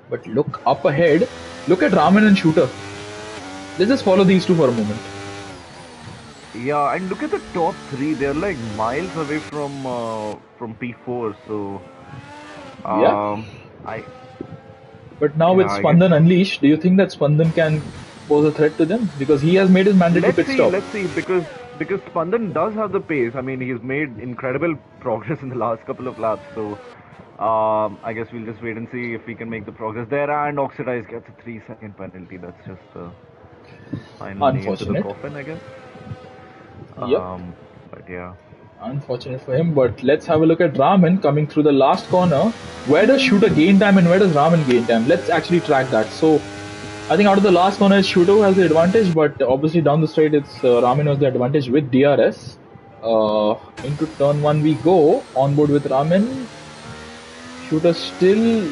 Speaker 1: But look up ahead. Look at Raman and Shooter. Let's just follow these two for a moment.
Speaker 2: Yeah, and look at the top three. They're like miles away from P4. So,
Speaker 1: Yeah.
Speaker 2: I
Speaker 1: But now with
Speaker 2: yeah, I
Speaker 1: Spandan
Speaker 2: guess.
Speaker 1: unleashed, do you think that Spandan can pose a threat to them? Because he has made his mandatory pit stop.
Speaker 2: Let's see, because Spandan does have the pace. I mean, he's made incredible progress in the last couple of laps. So, I guess we'll just wait and see if we can make the progress there. And Oxidize gets a 3-second penalty. That's just a final nail to the
Speaker 1: Unfortunate.
Speaker 2: coffin, I guess.
Speaker 1: Yep.
Speaker 2: But yeah.
Speaker 1: Unfortunate for him, but let's have a look at Raman coming through the last corner. Where does Shooter gain time and where does Raman gain time? Let's actually track that. So, I think out of the last corner, it's Shooter who has the advantage, but obviously down the straight, it's Raman who has the advantage with DRS. Into turn 1 we go, on board with Raman. Shooter still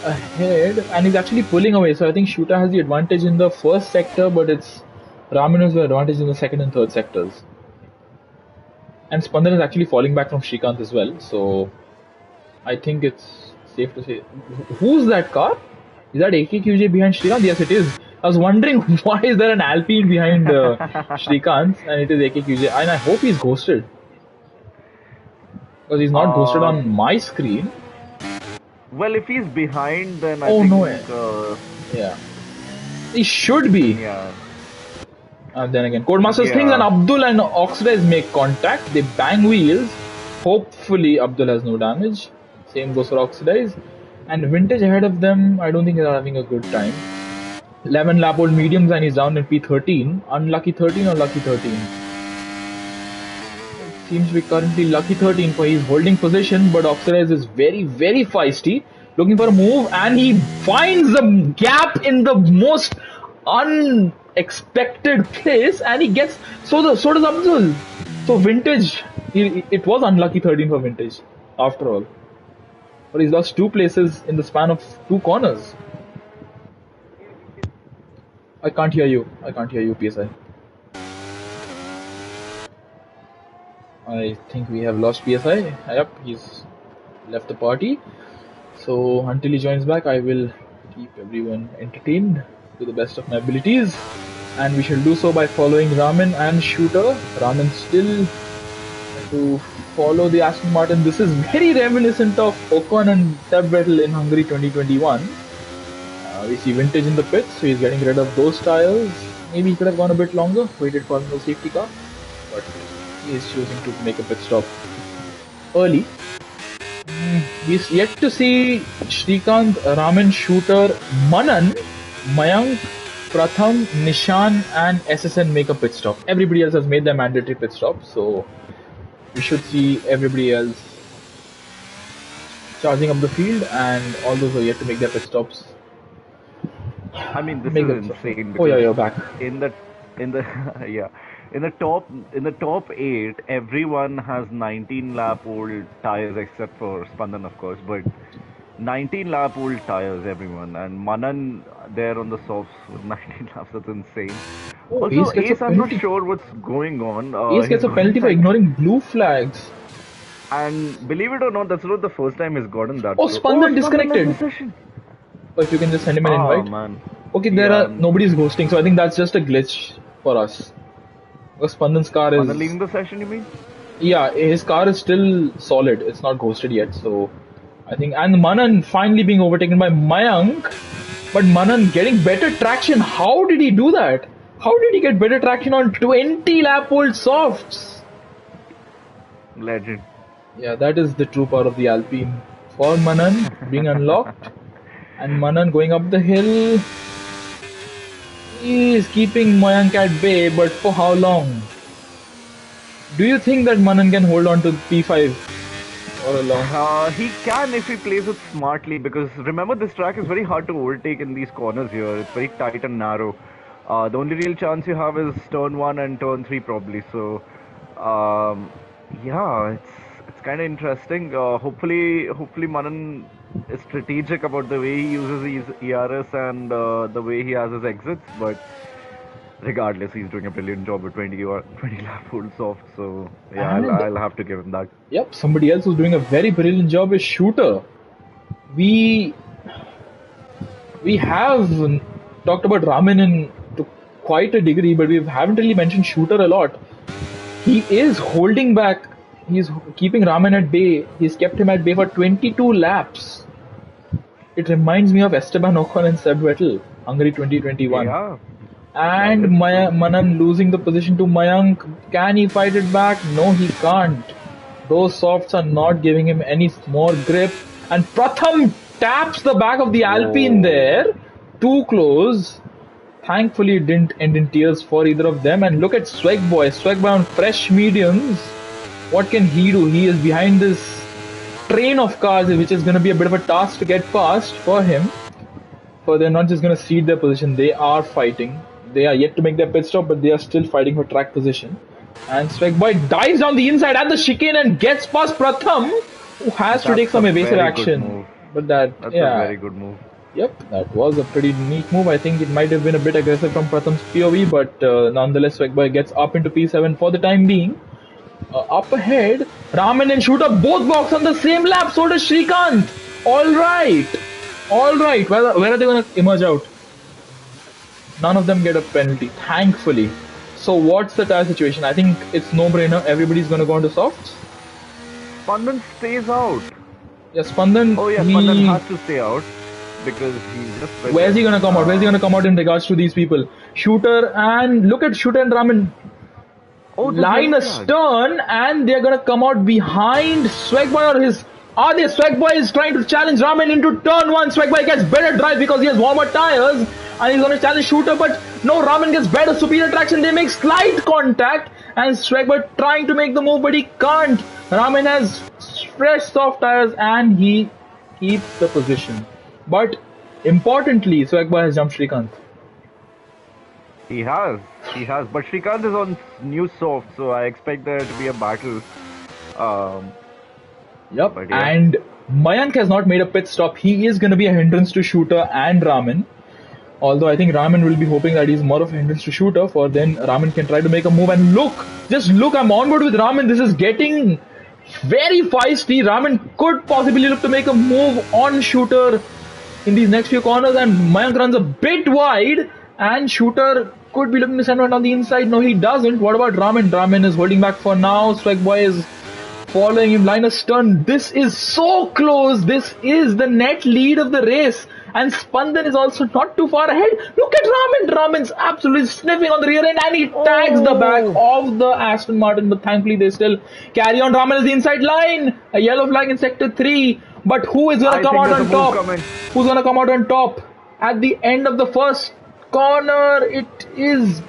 Speaker 1: ahead, and he's actually pulling away, so I think Shooter has the advantage in the first sector, but it's Raman who has the advantage in the second and third sectors. And Spandan is actually falling back from Srikanth as well, so I think it's safe to say. Who's that car? Is that AKQJ behind Srikanth? Yes, it is. I was wondering why is there an Alpine behind Srikanth, and it is AKQJ, and I hope he's ghosted. Because he's not ghosted on my screen.
Speaker 2: Well, if he's behind, then I
Speaker 1: Oh
Speaker 2: think...
Speaker 1: no, yeah. He should be.
Speaker 2: Yeah.
Speaker 1: And then again, Codemasters thinks and Abdul and Oxidize make contact. They bang wheels. Hopefully, Abdul has no damage. Same goes for Oxidize. And Vintage ahead of them, I don't think they're having a good time. 11 lap old mediums and he's down in P13. Unlucky 13 or lucky 13? It seems to be currently lucky 13 for he's holding position, but Oxidize is very, very feisty. Looking for a move and he finds a gap in the most unexpected place and he gets so does Abdul. So Vintage, it was unlucky 13 for Vintage after all, but he's lost 2 places in the span of 2 corners. I can't hear you PSI. I think we have lost PSI. Yep, he's left the party, so until he joins back I will keep everyone entertained to the best of my abilities, and we shall do so by following Raman and Shooter. Raman still to follow the Aston Martin. This is very reminiscent of Ocon and Seb Vettel in Hungary 2021. We see Vintage in the pits, so he's getting rid of those tires. Maybe he could have gone a bit longer, waited for no safety car, but he is choosing to make a pit stop early. We're yet to see Srikanth, Raman, Shooter, Manan, Mayank, Pratham, Nishan and SSN make a pit stop. Everybody else has made their mandatory pit stop, so we should see everybody else charging up the field, and all those who are yet to make their pit stops.
Speaker 2: I mean, this is insane.
Speaker 1: Oh yeah, you're back.
Speaker 2: In the yeah, in the top 8, everyone has 19 lap old tires except for Spandan, of course, but 19 lap old tires, everyone, and Manan there on the softs with 19 laps. That's insane.
Speaker 1: Oh,
Speaker 2: also, Ace, I'm not sure what's going on.
Speaker 1: Ace gets a penalty for ignoring blue flags.
Speaker 2: And believe it or not, that's not the first time he's gotten that.
Speaker 1: Oh, Spandan disconnected. Oh, if you can just send him an invite.
Speaker 2: Man.
Speaker 1: Okay, nobody's ghosting, so I think that's just a glitch for us. Because Spandan's car is...
Speaker 2: leaving the session, you mean?
Speaker 1: Yeah, his car is still solid. It's not ghosted yet, so... I think... And Manan finally being overtaken by Mayank. But Manan getting better traction. How did he do that? How did he get better traction on 20 lap old softs?
Speaker 2: Legend.
Speaker 1: Yeah, that is the true power of the Alpine. For Manan being unlocked. And Manan going up the hill. He is keeping Mayank at bay, but for how long? Do you think that Manan can hold on to P5 for a long?
Speaker 2: He can if he plays it smartly, because remember, this track is very hard to overtake in these corners here. It's very tight and narrow. The only real chance you have is turn 1 and turn 3 probably. So, yeah, it's kind of interesting. Hopefully Manan is strategic about the way he uses his ERS and the way he has his exits, but regardless, he's doing a brilliant job with 20 lap old soft, so yeah, I'll have to give him that.
Speaker 1: Yep, somebody else who's doing a very brilliant job is Shooter. We have talked about Raman to quite a degree, but we haven't really mentioned Shooter a lot. He is holding back. He's keeping Raman at bay. He's kept him at bay for 22 laps. It reminds me of Esteban Ocon and Seb Vettel, Hungary 2021.
Speaker 2: Yeah.
Speaker 1: And Manan losing the position to Mayank. Can he fight it back? No, he can't. Those softs are not giving him any more grip. And Pratham taps the back of the Alpine
Speaker 2: Whoa.
Speaker 1: there, too close. Thankfully, it didn't end in tears for either of them. And look at Swagboy. Swagboy on fresh mediums. What can he do? He is behind this train of cars, which is going to be a bit of a task to get past for him. So they're not just going to cede their position, they are fighting. They are yet to make their pit stop, but they are still fighting for track position. And Swagboy dives down the inside at the chicane and gets past Pratham, who has to take
Speaker 2: That's a
Speaker 1: some evasive
Speaker 2: very good
Speaker 1: action.
Speaker 2: move.
Speaker 1: But that,
Speaker 2: That's a
Speaker 1: yeah,
Speaker 2: very good move.
Speaker 1: yep, that was a pretty neat move. I think it might have been a bit aggressive from Pratham's POV, but nonetheless, Swagboy gets up into P7 for the time being. Up ahead, Raman and Shooter both box on the same lap, so does Srikanth. Alright. Alright. Where are they going to emerge out? None of them get a penalty, thankfully. So what's the tire situation? I think it's no-brainer. Everybody's going to go into softs.
Speaker 2: Spandan stays out.
Speaker 1: Yeah, Spandan.
Speaker 2: Oh yeah, Spandan has to stay out because he's just.
Speaker 1: Where's he going to come out? Where's he going to come out in regards to these people? Shooter and look at Shooter and Raman.
Speaker 2: Oh,
Speaker 1: Line astern, and they're gonna come out behind Swagboy or his. Are they? Swagboy is trying to challenge Ramen into turn one. Swagboy gets better drive because he has warmer tires, and he's gonna challenge Shooter, but no, Ramen gets better, superior traction. They make slight contact, and Swagboy trying to make the move, but he can't. Ramen has fresh soft tires, and he keeps the position. But importantly, Swagboy has jumped Srikanth.
Speaker 2: He has. But Srikanth is on new soft, so I expect there to be a battle.
Speaker 1: Yep,
Speaker 2: Yeah.
Speaker 1: and Mayank has not made a pit stop. He is going to be a hindrance to Shooter and Raman. Although I think Raman will be hoping that he's more of a hindrance to Shooter, for then Raman can try to make a move. And look, just look, I'm on board with Raman. This is getting very feisty. Raman could possibly look to make a move on Shooter in these next few corners, and Mayank runs a bit wide, and Shooter could be looking to send one on the inside. No, he doesn't. What about Raman? Raman is holding back for now. Swagboy is following him line astern. This is so close. This is the net lead of the race. And Spandan is also not too far ahead. Look at Raman. Raman's absolutely sniffing on the rear end, and he tags the back of the Aston Martin. But thankfully they still carry on. Raman is the inside line. A yellow flag in sector 3. But who is going to come out on top? Who's going to come out on top? At the end of the first corner, it is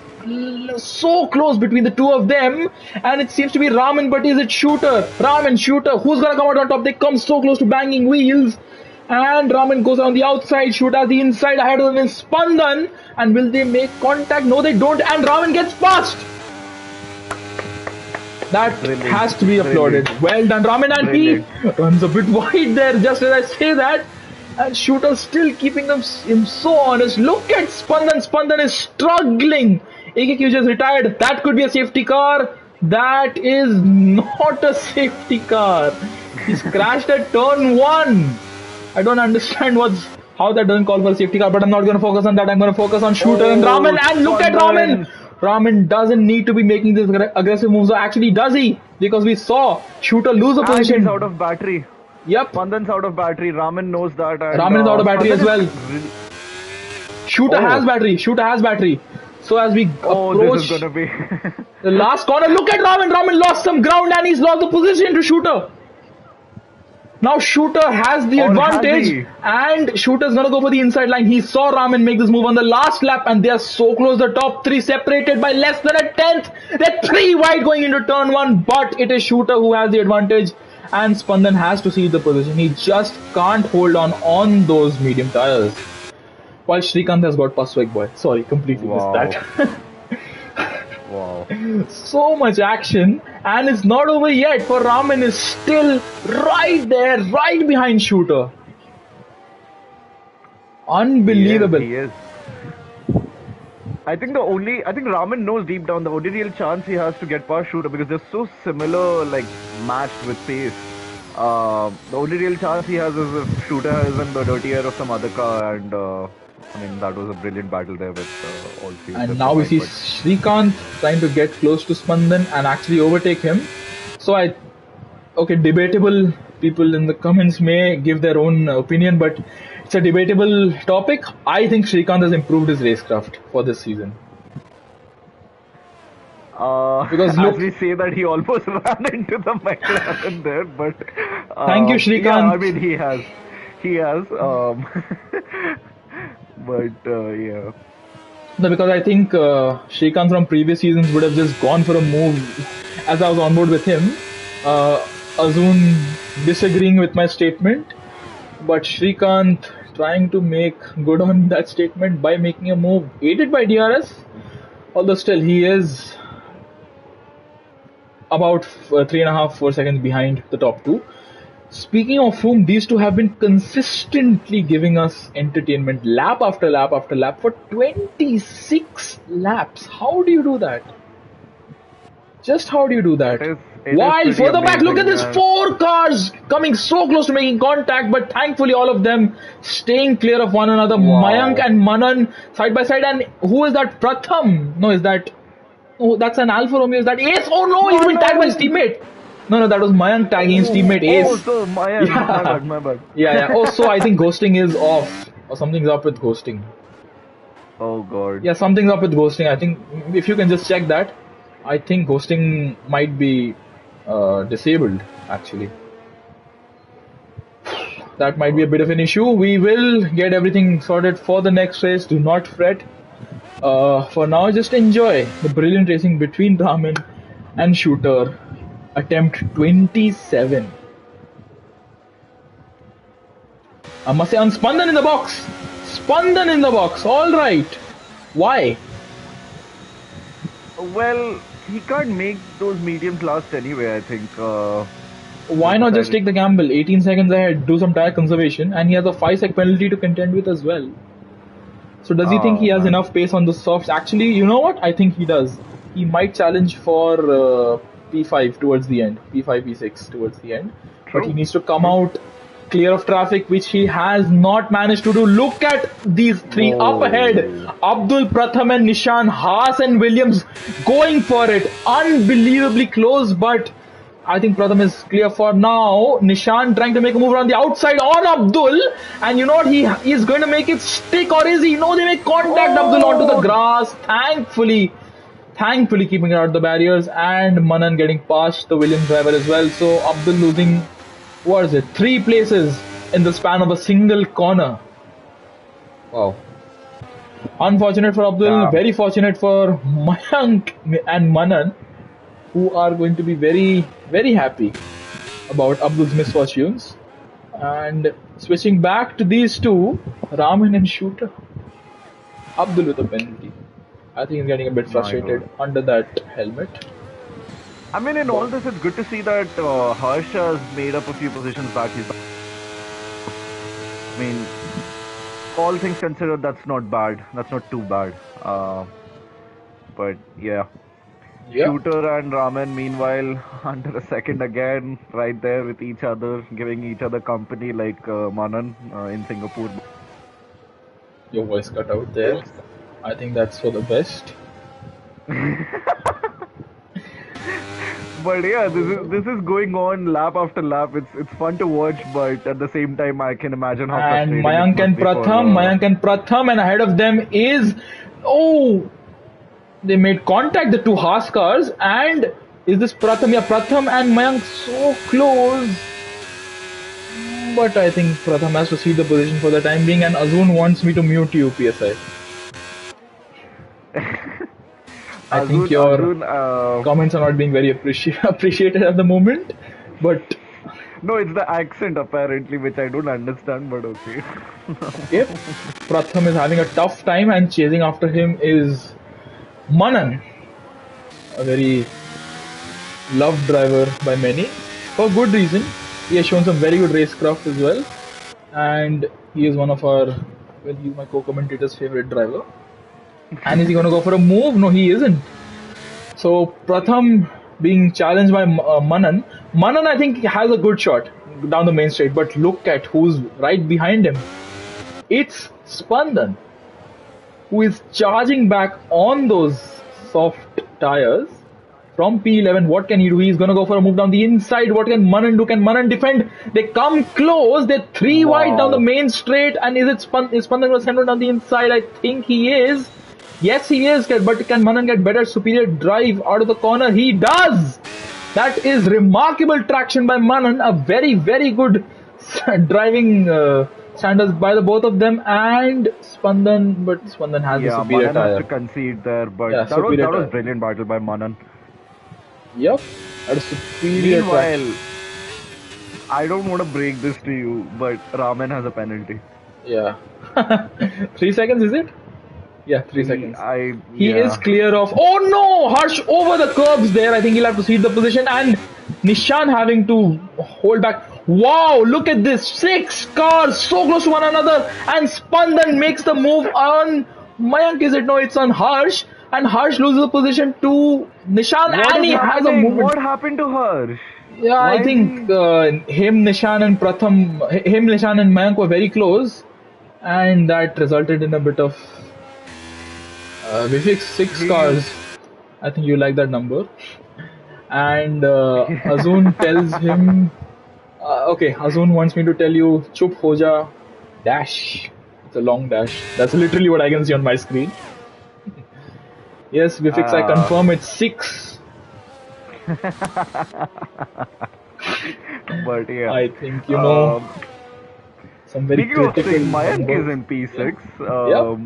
Speaker 1: so close between the two of them, and it seems to be Raman, but is it Shooter? Raman, Shooter, who's gonna come out on top? They come so close to banging wheels, and Raman goes on the outside, Shooter the inside, ahead of them is Spandan, and will they make contact? No, they don't, and Raman gets past. That has to be applauded. Well done, Raman, and he runs a bit wide there, just as I say that. And Shooter still keeping him so honest. Look at Spandan. Spandan is struggling. AKQ just retired. That could be a safety car. That is not a safety car. He's crashed at turn 1. I don't understand how that doesn't call for a safety car, but I'm not going to focus on that. I'm going to focus on Shooter and Raman. And look at Raman. Raman doesn't need to be making this aggressive moves. Or actually, does he? Because we saw Shooter lose a position.
Speaker 2: He's out of battery.
Speaker 1: Yep.
Speaker 2: Spandan's out of battery. Raman knows that.
Speaker 1: Raman is out of battery as well. Shooter has battery. Shooter has battery. So as we approach
Speaker 2: this is gonna be
Speaker 1: the last corner, look at Raman. Raman lost some ground and he's lost the position to Shooter. Now Shooter has the advantage, and Shooter's gonna go for the inside line. He saw Raman make this move on the last lap, and they are so close. The top 3 separated by less than a tenth. They're 3 wide going into turn 1, but it is Shooter who has the advantage. And Spandan has to see the position. He just can't hold on those medium tires. While Srikanth has got past Swagboy. Sorry, completely missed that.
Speaker 2: Wow.
Speaker 1: So much action, and it's not over yet, for Raman is still right there, right behind Shooter. Unbelievable.
Speaker 2: He is. I think Raman knows deep down the only real chance he has to get past Shooter, because they're so similar, like matched with pace. The only real chance he has is if Shooter is in the dirty air of some other car, and I mean, that was a brilliant battle there with all three.
Speaker 1: And now we see Srikanth trying to get close to Spandan and actually overtake him. So okay, debatable. People in the comments may give their own opinion, but it's a debatable topic. I think Srikanth has improved his racecraft for this season. Because
Speaker 2: As
Speaker 1: look,
Speaker 2: we say that he almost ran into the McLaren there, but
Speaker 1: thank you,
Speaker 2: yeah, I
Speaker 1: Shrikant.
Speaker 2: mean he has, but yeah,
Speaker 1: No, because I think Shrikant from previous seasons would have just gone for a move as I was on board with him. Azun disagreeing with my statement, but Shrikant trying to make good on that statement by making a move aided by DRS. Although still he is about 3.5, 4 seconds behind the top two. Speaking of whom, these two have been consistently giving us entertainment lap after lap after lap for 26 laps. How do you do that? Just how do you do that?
Speaker 2: it is
Speaker 1: While
Speaker 2: pretty
Speaker 1: further back, look at
Speaker 2: amazing.
Speaker 1: this, four cars coming so close to making contact, but thankfully all of them staying clear of one another. Mayank
Speaker 2: Wow.
Speaker 1: and Manan side by side, and who is that? Pratham? No, is that? Oh, that's an Alfa Romeo. Is that Ace? Oh no, he's been tagged by his
Speaker 2: Manan!
Speaker 1: teammate. No, no, that was Mayank tagging his
Speaker 2: Oh,
Speaker 1: teammate
Speaker 2: oh,
Speaker 1: Ace.
Speaker 2: so Mayank, my
Speaker 1: Yeah,
Speaker 2: bad, my bad.
Speaker 1: yeah, yeah. Oh, so I think ghosting is off, or something's up with ghosting.
Speaker 2: Oh God.
Speaker 1: Yeah, something's up with ghosting. I think if you can just check that, I think ghosting might be disabled actually. That might be a
Speaker 2: God.
Speaker 1: bit of an issue. We will get everything sorted for the next race. Do not fret. For now, just enjoy the brilliant racing between Raman and Shooter. Attempt 27. I must say, on Spandan in the box. Spandan in the box. All right. Why?
Speaker 2: Well, he can't make those mediums last anyway, I think.
Speaker 1: Why
Speaker 2: They've
Speaker 1: not just
Speaker 2: decided.
Speaker 1: take the gamble? 18 seconds ahead, do some tire conservation, and he has a 5 sec penalty to contend with as well. So does he think he
Speaker 2: Oh,
Speaker 1: has
Speaker 2: man.
Speaker 1: enough pace on the softs? Actually, you know what? I think he does. He might challenge for P5 towards the end, P5, P6 towards the end. But he
Speaker 2: True.
Speaker 1: needs to come
Speaker 2: True.
Speaker 1: out clear of traffic, which he has not managed to do. Look at these three up ahead.
Speaker 2: Whoa.
Speaker 1: Abdul, Pratham and Nishan, Haas and Williams going for it. Unbelievably close, but I think Pratham is clear for now. Nishan trying to make a move around the outside on Abdul. And you know what? He is going to make it stick, or is he? No, they make contact. Abdul onto the
Speaker 2: Oh,
Speaker 1: grass. Thankfully keeping it out of the barriers. And Manan getting past the Williams driver as well. So Abdul losing, what is it? 3 places in the span of a single corner. Wow. Unfortunate for Abdul.
Speaker 2: damn.
Speaker 1: Very fortunate for Mayank and Manan, who are going to be very, very happy about Abdul's misfortunes. And switching back to these two, Raman and Shooter. Abdul with a penalty. I think he's getting a bit
Speaker 2: My
Speaker 1: frustrated
Speaker 2: God.
Speaker 1: under that helmet.
Speaker 2: I mean, in all
Speaker 1: But
Speaker 2: this, it's good to see that Harsh has made up a few positions back. I mean, all things considered, that's not bad. That's not too bad. But yeah.
Speaker 1: yeah,
Speaker 2: Shooter and Raman, meanwhile, under a second again, right there with each other, giving each other company like Manan in Singapore.
Speaker 1: your voice cut out there. I think that's for the best.
Speaker 2: But yeah, this is going on lap after lap. It's fun to watch, but at the same time, I can imagine how
Speaker 1: And
Speaker 2: frustrating it
Speaker 1: Mayank
Speaker 2: must
Speaker 1: and
Speaker 2: be for.
Speaker 1: Pratham, and ahead of them is, oh, they made contact, the two Haas cars, and is this Pratham? Yeah, Pratham and Mayank so close. But I think Pratham has to see the position for the time being, and Azun wants me to mute you, PSI. I think your
Speaker 2: Azun,
Speaker 1: comments are not being very appreciated at the moment, but
Speaker 2: no, it's the accent apparently, which I don't understand, but okay.
Speaker 1: okay. Pratham is having a tough time, and chasing after him is Manan, a very loved driver by many, for good reason. He has shown some very good racecraft as well, and he is one of our, well, he's my co-commentator's favorite driver. And is he going to go for a move? No, he isn't. So Pratham being challenged by Manan. Manan, I think, has a good shot down the main straight, but look at who's right behind him. It's Spandan, who is charging back on those soft tires from P11. What can he do? He's going to go for a move down the inside. What can Manan do? Can Manan defend? They come close. They're three wide down the
Speaker 2: Wow.
Speaker 1: main straight. And is Spandan going to send one down the inside? I think he is. Yes, he is, but can Manan get better superior drive out of the corner? He does! That is remarkable traction by Manan. A very, very good driving standards by the both of them and Spandan, but Spandan has the
Speaker 2: Yeah,
Speaker 1: superior
Speaker 2: Manan has to
Speaker 1: tire.
Speaker 2: concede there,
Speaker 1: Yeah,
Speaker 2: but
Speaker 1: superior
Speaker 2: that was
Speaker 1: tire.
Speaker 2: brilliant battle by Manan.
Speaker 1: Yep, that is superior traction.
Speaker 2: Meanwhile, I don't want to break this to you, but Raman has a penalty.
Speaker 1: Yeah. 3 seconds, is it? Yeah, 3 seconds. He is
Speaker 2: Yeah.
Speaker 1: clear of. Oh no! Harsh over the curbs there. I think he'll have to cede the position. And Nishan having to hold back. Wow, look at this. 6 cars so close to one another. And Spandan makes the move on Mayank, is it? No, it's on Harsh. And Harsh loses the position to Nishan.
Speaker 2: What
Speaker 1: And
Speaker 2: is
Speaker 1: he has a
Speaker 2: happening?
Speaker 1: movement.
Speaker 2: What happened to Harsh?
Speaker 1: Yeah, I
Speaker 2: Why is
Speaker 1: think
Speaker 2: he?
Speaker 1: him, Nishan, and Mayank were very close. And that resulted in a bit of we fixed 6 cars.
Speaker 2: He's.
Speaker 1: I think you like that number. And Azun tells him, okay, Azun wants me to tell you, chup hoja, dash. It's a long dash. That's literally what I can see on my screen. Yes, Vifix, I
Speaker 2: Uh,
Speaker 1: confirm it's 6.
Speaker 2: but yeah.
Speaker 1: I think,
Speaker 2: Um,
Speaker 1: some very
Speaker 2: Speaking of
Speaker 1: critical
Speaker 2: six, Mayank is
Speaker 1: numbers.
Speaker 2: in P6.
Speaker 1: Yep.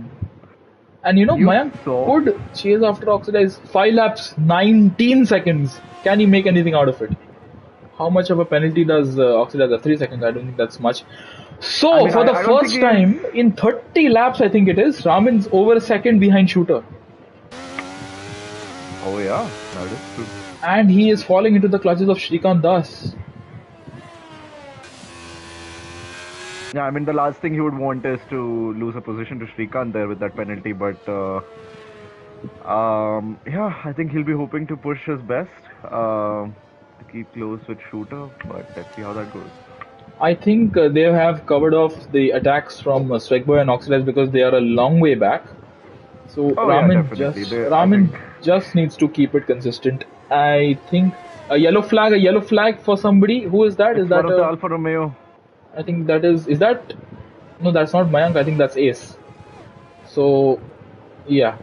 Speaker 1: And
Speaker 2: You
Speaker 1: Mayank
Speaker 2: saw.
Speaker 1: could chase after Oxidize 5 laps, 19 seconds. Can he make anything out of it? How much of a penalty does Oxidize have? 3 seconds. I don't think that's much.
Speaker 2: I
Speaker 1: So,
Speaker 2: mean,
Speaker 1: for the
Speaker 2: I don't think
Speaker 1: first
Speaker 2: he's.
Speaker 1: time in 30 laps, I think it is, Ramin's over a second behind Shooter.
Speaker 2: Oh yeah, that is true.
Speaker 1: And he is falling into the clutches of Shrikant Das.
Speaker 2: Yeah, I mean, the last thing he would want is to lose a position to Shrikant there with that penalty, but yeah, I think he'll be hoping to push his best to keep close with Shooter, but let's see how that goes.
Speaker 1: I think they have covered off the attacks from Swegboy and Oxidize because they are a long way back. So
Speaker 2: Oh yeah, definitely. I
Speaker 1: Ramin
Speaker 2: think
Speaker 1: just needs to keep it consistent. I think a yellow flag for somebody. Who is that? Is
Speaker 2: it's
Speaker 1: that
Speaker 2: one of the
Speaker 1: a?
Speaker 2: Alfa Romeo.
Speaker 1: I think that is that? No, that's not Mayank. I think that's Ace. So yeah,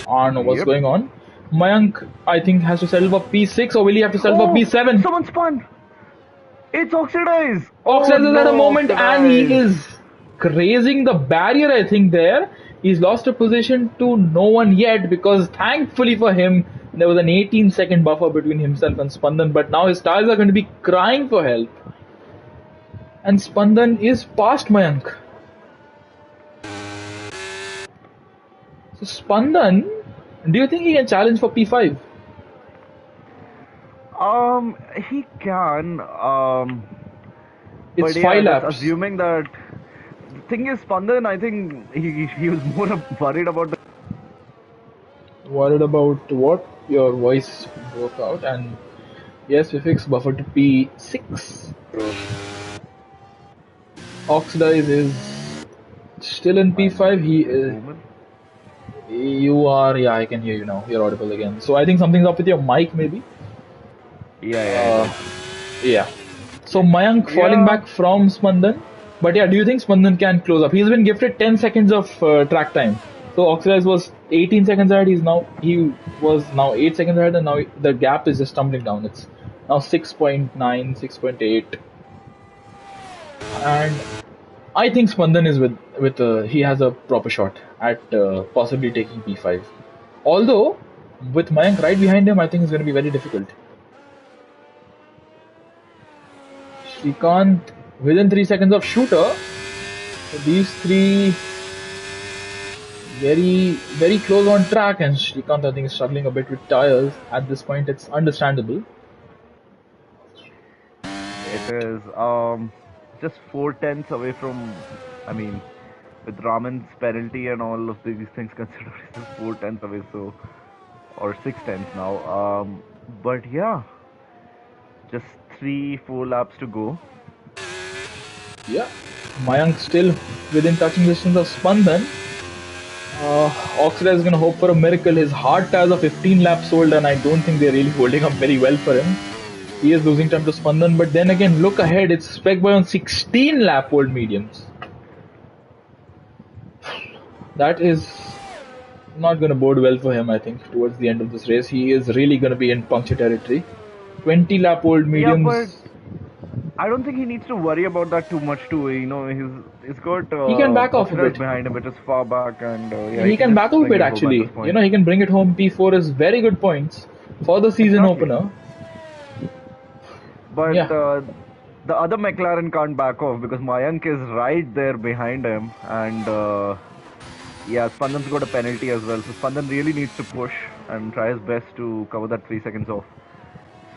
Speaker 1: I don't know what's
Speaker 2: Yep.
Speaker 1: going on. Mayank, I think, has to settle for P6, or will he have to settle for
Speaker 2: Oh,
Speaker 1: P7?
Speaker 2: someone spun. It's Oxidize. Oh
Speaker 1: Oxidize is at a
Speaker 2: no,
Speaker 1: moment and he
Speaker 2: Oxidize.
Speaker 1: is grazing the barrier, I think, there. He's lost a position to no one yet because thankfully for him, there was an 18-second buffer between himself and Spandan, but now his tires are going to be crying for help. And Spandan is past Mayank. So Spandan, do you think he can challenge for P5?
Speaker 2: He can.
Speaker 1: It's
Speaker 2: But yeah,
Speaker 1: 5
Speaker 2: that's
Speaker 1: laps.
Speaker 2: assuming that. The thing is, Spandan, I think he was more worried about the.
Speaker 1: Worried about what? Your voice broke out, and yes, we fixed buffer to P6. Oxidize is still in P5. He is.
Speaker 2: Moment.
Speaker 1: You are. Yeah, I can hear you now. You're audible again. So I think something's up with your mic, maybe.
Speaker 2: Yeah.
Speaker 1: Yeah. So Mayank falling
Speaker 2: Yeah.
Speaker 1: back from Spandan. But yeah, do you think Spandan can close up? He's been gifted 10 seconds of track time. So Oxidize was 18 seconds ahead. He was now 8 seconds ahead, and now the gap is just tumbling down. It's now 6.9, 6.8, and I think Spandan is he has a proper shot at possibly taking P5. Although with Mayank right behind him, I think it's going to be very difficult. Shrikant within 3 seconds of Shooter. So these three very, very close on track, and Shrikant, I think, is struggling a bit with tires. At this point, it's understandable.
Speaker 2: It is just 4 tenths away from. I mean, with Raman's penalty and all of these things considered, it's just 4 tenths away. So, or 6 tenths now. But yeah, just 3-4 laps to go.
Speaker 1: Yeah, Mayank still within touching distance of Spandan. Oxida is going to hope for a miracle. His hard tires are 15 laps old, and I don't think they're really holding up very well for him. He is losing time to Spandan, but then again, look ahead. It's Specboy on 16 lap old mediums. That is not going to bode well for him, I think, towards the end of this race. He is really going to be in puncture territory. 20 lap old
Speaker 2: Yeah, but
Speaker 1: mediums.
Speaker 2: I don't think he needs to worry about that too much too. He's got
Speaker 1: He can back off a
Speaker 2: Oxiders
Speaker 1: bit.
Speaker 2: behind him, which is far back, and yeah, he
Speaker 1: He
Speaker 2: can
Speaker 1: can
Speaker 2: just
Speaker 1: back off a
Speaker 2: bring
Speaker 1: bit
Speaker 2: it home at this
Speaker 1: actually.
Speaker 2: point.
Speaker 1: He can bring it home. P4 is very good points for the season
Speaker 2: Exactly.
Speaker 1: opener.
Speaker 2: But
Speaker 1: Yeah.
Speaker 2: the other McLaren can't back off because Mayank is right there behind him, and yeah, Spandan's got a penalty as well. So Spandan really needs to push and try his best to cover that 3 seconds off.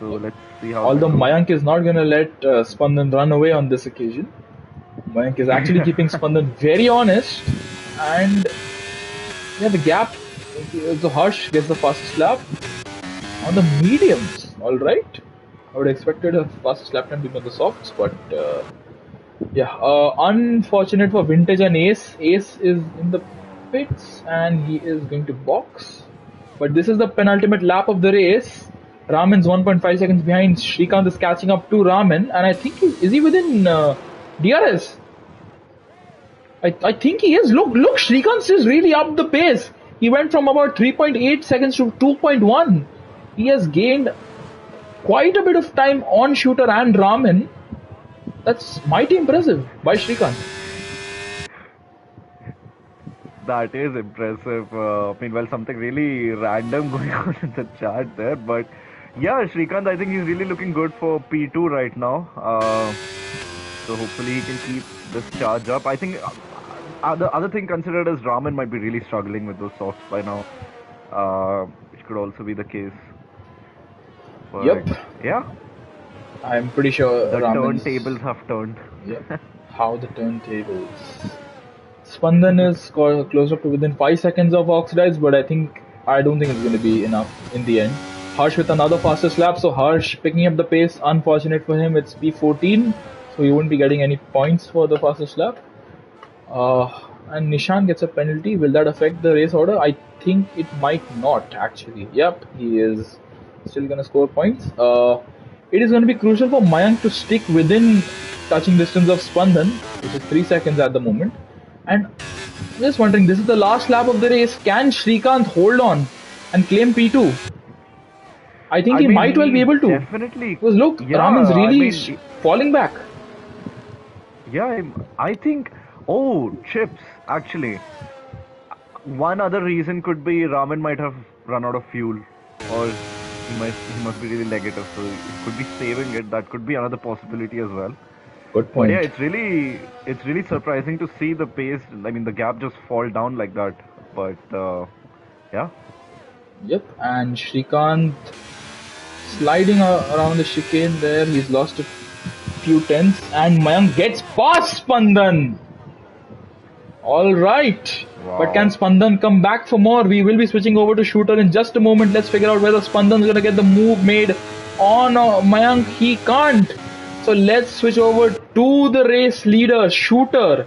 Speaker 2: So let's see how
Speaker 1: Although
Speaker 2: that goes.
Speaker 1: Mayank is not going to let Spandan run away on this occasion. Mayank is actually keeping Spandan very honest. And yeah, the gap. So Harsh gets the fastest lap on the mediums. Alright. I would have expected a fastest lap time to be on the softs, but yeah, unfortunate for Vintage and Ace. Ace is in the pits and he is going to box. But this is the penultimate lap of the race. Raman's 1.5 seconds behind. Srikanth is catching up to Raman, and I think is he within DRS? I think he is. Look, Srikanth is really up the pace. He went from about 3.8 seconds to 2.1. He has gained quite a bit of time on Shooter and Raman. That's mighty impressive by Srikanth.
Speaker 2: That is impressive. Meanwhile, something really random going on in the chart there. But yeah, Srikanth, I think he's really looking good for P2 right now. So hopefully he can keep this charge up. I think other thing considered is Raman might be really struggling with those softs by now, which could also be the case. But
Speaker 1: Yep.
Speaker 2: yeah,
Speaker 1: I'm pretty sure
Speaker 2: the
Speaker 1: Raman's...
Speaker 2: turntables have turned.
Speaker 1: Yep. How the turntables. Spandan is close up to within 5 seconds of Oxidize, but I don't think it's going to be enough in the end. Harsh with another fastest lap, so Harsh picking up the pace. Unfortunate for him, it's P14, so he won't be getting any points for the fastest lap. And Nishan gets a penalty. Will that affect the race order? I think it might not actually. Yep, he is still going to score points. It is going to be crucial for Mayank to stick within touching distance of Spandan, which is 3 seconds at the moment. And I'm just wondering, this is the last lap of the race. Can Srikanth hold on and claim P2? I think he might well be able to.
Speaker 2: Definitely.
Speaker 1: Because look,
Speaker 2: Yeah,
Speaker 1: Raman's really falling back.
Speaker 2: Yeah, I think. Oh, chips. Actually, one other reason could be Raman might have run out of fuel, or he must be really negative, so he could be saving it. That could be another possibility as well.
Speaker 1: Good
Speaker 2: But
Speaker 1: point.
Speaker 2: yeah, it's really surprising to see the pace. I mean, the gap just fall down like that. But yeah.
Speaker 1: Yep, and Srikanth sliding around the chicane there. He's lost a few tenths, and Mayank gets past Spandan. All right.
Speaker 2: Wow.
Speaker 1: But can Spandan come back for more? We will be switching over to Shooter in just a moment. Let's figure out whether Spandan is going to get the move made on Mayank. He can't. So let's switch over to the race leader, Shooter.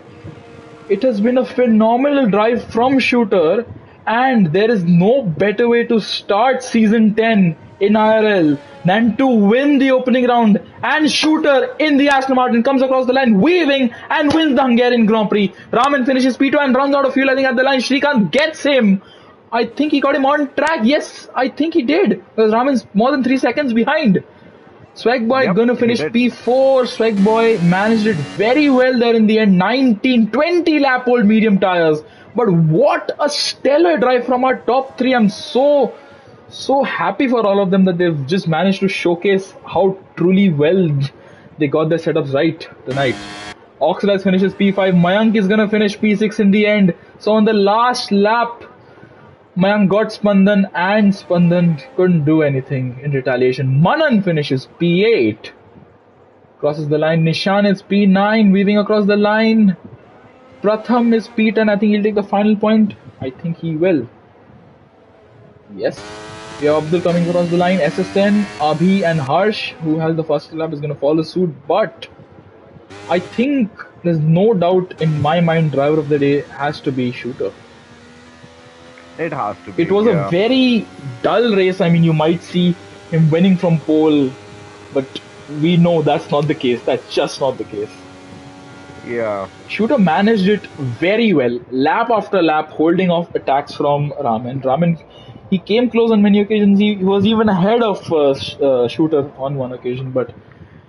Speaker 1: It has been a phenomenal drive from Shooter, and there is no better way to start Season 10 in IRL than to win the opening round. And Shooter in the Aston Martin comes across the line, weaving, and wins the Hungarian Grand Prix. Raman finishes P2 and runs out of fuel, I think, at the line. Srikanth gets him. I think he got him on track. Yes, I think he did, because Raman's more than 3 seconds behind. Swagboy gonna finish P4. Swagboy managed it very well there in the end. 20 lap old medium tires. But what a stellar drive from our top three. I'm so happy for all of them that they've just managed to showcase how truly well they got their setups right tonight. Oxidize finishes P5. Mayank is gonna finish P6 in the end. So on the last lap, Mayank got Spandan and Spandan couldn't do anything in retaliation. Manan finishes P8. Crosses the line. Nishan is P9, weaving across the line. Pratham is P10. I think he'll take the final point. I think he will. Yes. We have Abdul coming across the line. SSN, Abhi and Harsh, who has the first lap, is going to follow suit. But I think there's no doubt in my mind driver of the day has to be Shooter.
Speaker 2: It has to be.
Speaker 1: It was a very dull race. I mean, you might see him winning from pole, but we know that's not the case. That's just not the case.
Speaker 2: Yeah.
Speaker 1: Shooter managed it very well, lap after lap, holding off attacks from Raman. Raman, he came close on many occasions. He was even ahead of Shooter on one occasion, but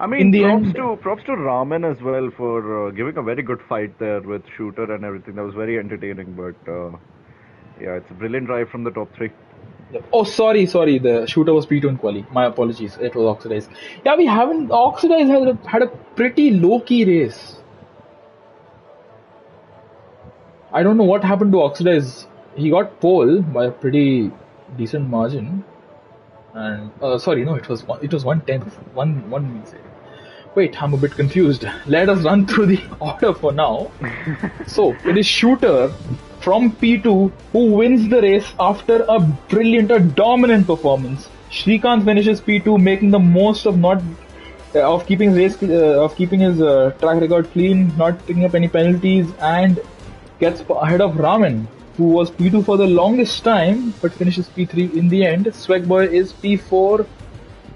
Speaker 2: I
Speaker 1: in
Speaker 2: mean,
Speaker 1: the
Speaker 2: props
Speaker 1: end,
Speaker 2: to props to Raman as well for giving a very good fight there with Shooter and everything. That was very entertaining. But yeah, it's a brilliant drive from the top three.
Speaker 1: oh, sorry, the Shooter was P2 in quali. My apologies, it was Oxidized. Yeah, we haven't. Oxidized had a pretty low key race. I don't know what happened to Oxidize. He got pole by a pretty decent margin, and sorry, no, it was 1/10, one means it. Wait, I'm a bit confused. Let us run through the order for now. So it is Shooter from P2 who wins the race after a brilliant, a dominant performance. Shrikant finishes P2, making the most of not of keeping his track record clean, not picking up any penalties, and gets ahead of Raman, who was P2 for the longest time but finishes P3 in the end. Swagboy is P4,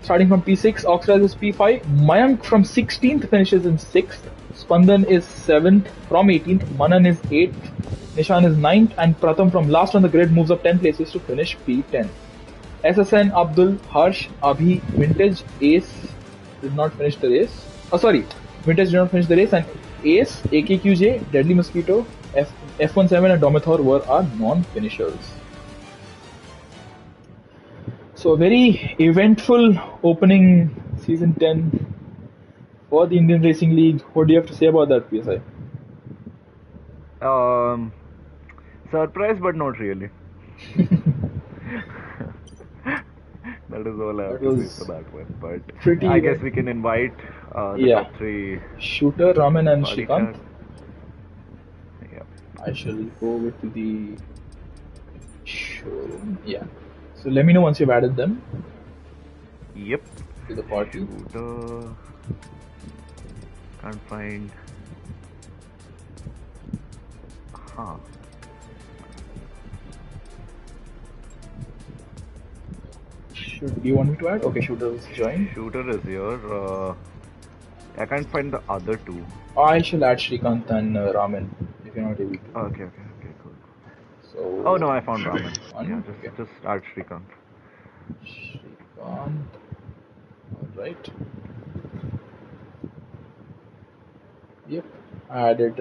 Speaker 1: starting from P6. Oxraj is P5. Mayank from 16th finishes in 6th. Spandan is 7th from 18th. Manan is 8th. Nishan is 9th. And Pratham from last on the grid moves up 10 places to finish P10. SSN, Abdul, Harsh, Abhi, Vintage, Ace did not finish the race. Oh, sorry. Vintage did not finish the race. And Ace, AKQJ, Deadly Mosquito, F17 and Domithor were our non-finishers. So a very eventful opening season 10 for the Indian Racing League. What do you have to say about that, PSI?
Speaker 2: Surprise, but not really. That is all I have to say for that one. But I guess we can invite the top three.
Speaker 1: Shooter, Raman and Shrikant.
Speaker 2: Yeah.
Speaker 1: I shall go with the showroom. Yeah. So let me know once you've added them.
Speaker 2: Yep.
Speaker 1: To the party.
Speaker 2: Shooter. Can't find. Huh.
Speaker 1: Do you want me to add? Okay, Shooter is joined.
Speaker 2: Shooter is here. I can't find the other two.
Speaker 1: I shall add Shrikant and Raman if you're not able to.
Speaker 2: Okay, cool.
Speaker 1: So.
Speaker 2: Oh no, I found Raman.
Speaker 1: Yeah,
Speaker 2: just add Shrikant.
Speaker 1: Alright. Yep. I added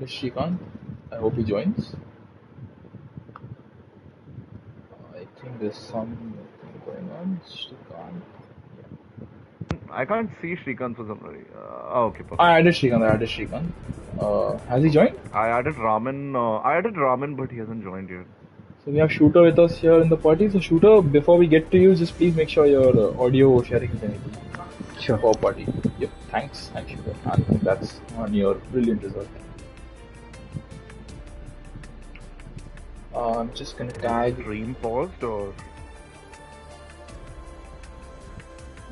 Speaker 1: Shrikant. I hope he joins. I think there's something going on. Shrikant.
Speaker 2: I can't see Shrikant for some reason. Okay, perfect.
Speaker 1: I added Shrikant. Has he joined?
Speaker 2: I added Raman, but he hasn't joined yet.
Speaker 1: So we have Shooter with us here in the party. So Shooter, before we get to you, just please make sure your audio sharing is enabled.
Speaker 3: Sure.
Speaker 1: For party. Yep. Thanks, Shooter. And congrats on your brilliant result. I'm just gonna tag.
Speaker 2: Stream paused or?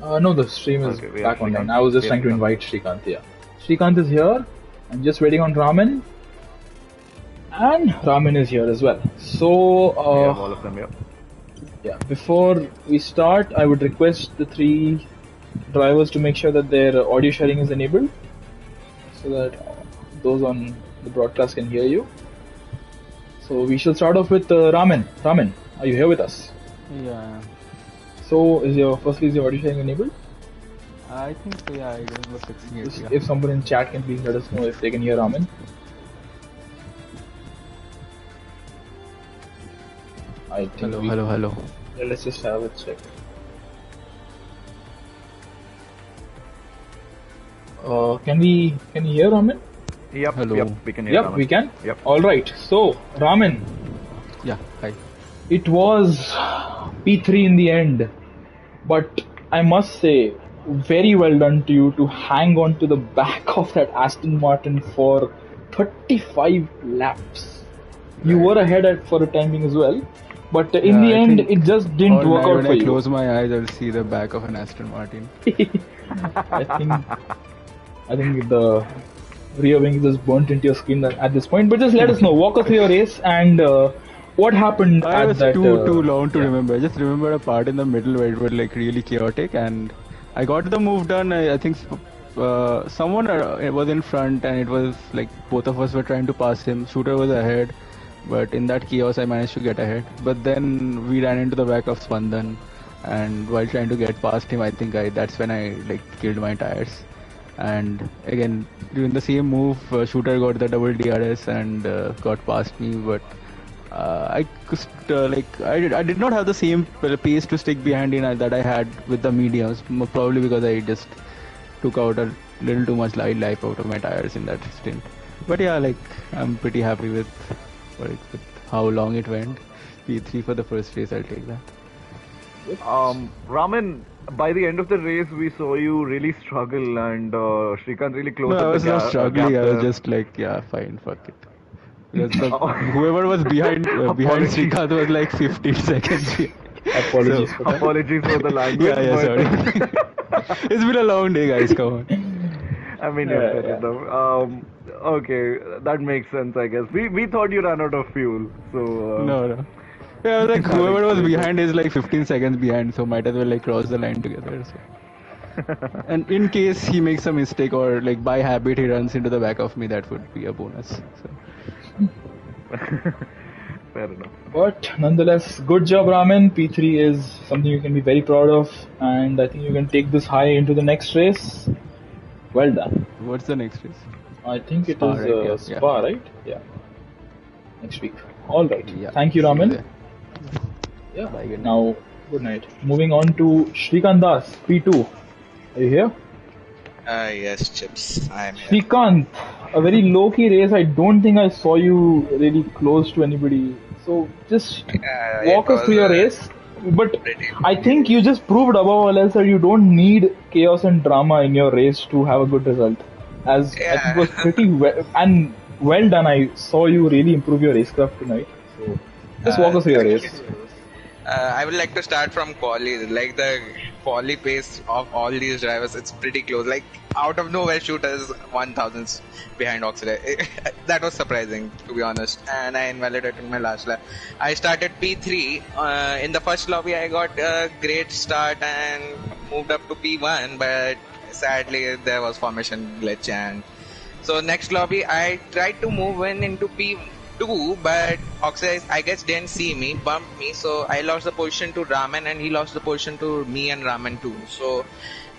Speaker 1: No, the stream is back online. I was just trying to invite Shrikant here. Shrikant is here. I'm just waiting on Raman. And Raman is here as well. So,
Speaker 2: we have all of them here.
Speaker 1: Yeah, before we start, I would request the three drivers to make sure that their audio sharing is enabled so that those on the broadcast can hear you. So we shall start off with Raman. Raman, are you here with us?
Speaker 3: Yeah.
Speaker 1: So is your audio sharing enabled?
Speaker 3: I think so, yeah. I was fixing it. Yeah.
Speaker 1: If someone in chat can please let us know if they can hear Raman. I think
Speaker 3: hello.
Speaker 1: Yeah, let's just have a check. Can we hear Raman?
Speaker 2: Yep.
Speaker 3: Hello.
Speaker 2: Yep, we can hear
Speaker 1: Yep,
Speaker 2: Raman.
Speaker 1: we can?
Speaker 2: Yep.
Speaker 1: Alright, so Raman.
Speaker 3: Yeah, hi.
Speaker 1: It was P3 in the end, but I must say, very well done to you to hang on to the back of that Aston Martin for 35 laps. You were ahead for a timing as well, but in the end, it just didn't work out for you.
Speaker 3: When I close my eyes, I'll see the back of an Aston Martin.
Speaker 1: I think the rear wing is just burnt into your screen at this point. But just let us know. Walk us through your race and what happened
Speaker 3: I
Speaker 1: at
Speaker 3: was
Speaker 1: that.
Speaker 3: too long to remember. I just remember a part in the middle where it was like really chaotic, and I got the move done. I think someone was in front, and it was like both of us were trying to pass him. Shooter was ahead, but in that chaos, I managed to get ahead. But then we ran into the back of Spandan, and while trying to get past him, I think that's when I like killed my tires. And again, during the same move, Shooter got the double DRS and got past me, but I just I did not have the same pace to stick behind in that I had with the mediums, probably because I just took out a little too much life out of my tires in that stint. But yeah, like I'm pretty happy with how long it went. P3 for the first race, I'll take that.
Speaker 2: Raman, by the end of the race, we saw you really struggle, and Shrikant really closed
Speaker 3: No, I
Speaker 2: up the
Speaker 3: was not struggling.
Speaker 2: gap
Speaker 3: I was
Speaker 2: there.
Speaker 3: just like, yeah, fine, fuck it. Because whoever was behind
Speaker 2: Apologies.
Speaker 3: Srikanth was like 15 seconds behind.
Speaker 1: Apologies
Speaker 3: So,
Speaker 1: for that.
Speaker 2: Apologies for the language.
Speaker 3: yeah, sorry. It's been a long day, guys. Come on.
Speaker 2: I mean,
Speaker 1: Yeah,
Speaker 2: fair
Speaker 1: yeah.
Speaker 2: enough. Okay, that makes sense, I guess. We thought you ran out of fuel, so.
Speaker 3: No. Yeah, I was like,
Speaker 2: That
Speaker 3: whoever was
Speaker 2: explains it.
Speaker 3: behind is like 15 seconds behind, so might as well like cross the line together. So. And in case he makes a mistake or like by habit he runs into the back of me, that would be a bonus. So.
Speaker 2: Fair enough.
Speaker 1: But nonetheless, good job, Raman. P3 is something you can be very proud of, and I think you can take this high into the next race. Well done.
Speaker 3: What's the next race?
Speaker 1: I think it
Speaker 3: Spa,
Speaker 1: is
Speaker 3: right? Yeah.
Speaker 1: Spa, right? Yeah. Next week. All right.
Speaker 3: Yeah.
Speaker 1: Thank you,
Speaker 3: See
Speaker 1: Raman.
Speaker 3: there.
Speaker 1: Yeah.
Speaker 3: Bye, good night.
Speaker 1: Now, good night. Moving on to Shrikant Das, P2. Are you here?
Speaker 4: Yes, Chips. I am here.
Speaker 1: Shrikant, a very low-key race. I don't think I saw you really close to anybody. So just walk us through your race. But I think you just proved above all else that you don't need chaos and drama in your race to have a good result. As I think it was pretty well done. I saw you really improve your racecraft tonight. So just walk us through your race.
Speaker 4: I would like to start from quali. Like the quali pace of all these drivers, it's pretty close. Like out of nowhere, shooters 1000s behind Oxide. That was surprising, to be honest. And I invalidated my last lap. I started P3. In the first lobby, I got a great start and moved up to P1, but sadly there was formation glitch, and so next lobby I tried to move into P2, but Oxide I guess didn't see me, bumped me, so I lost the position to Raman and he lost the position to me and Raman too. So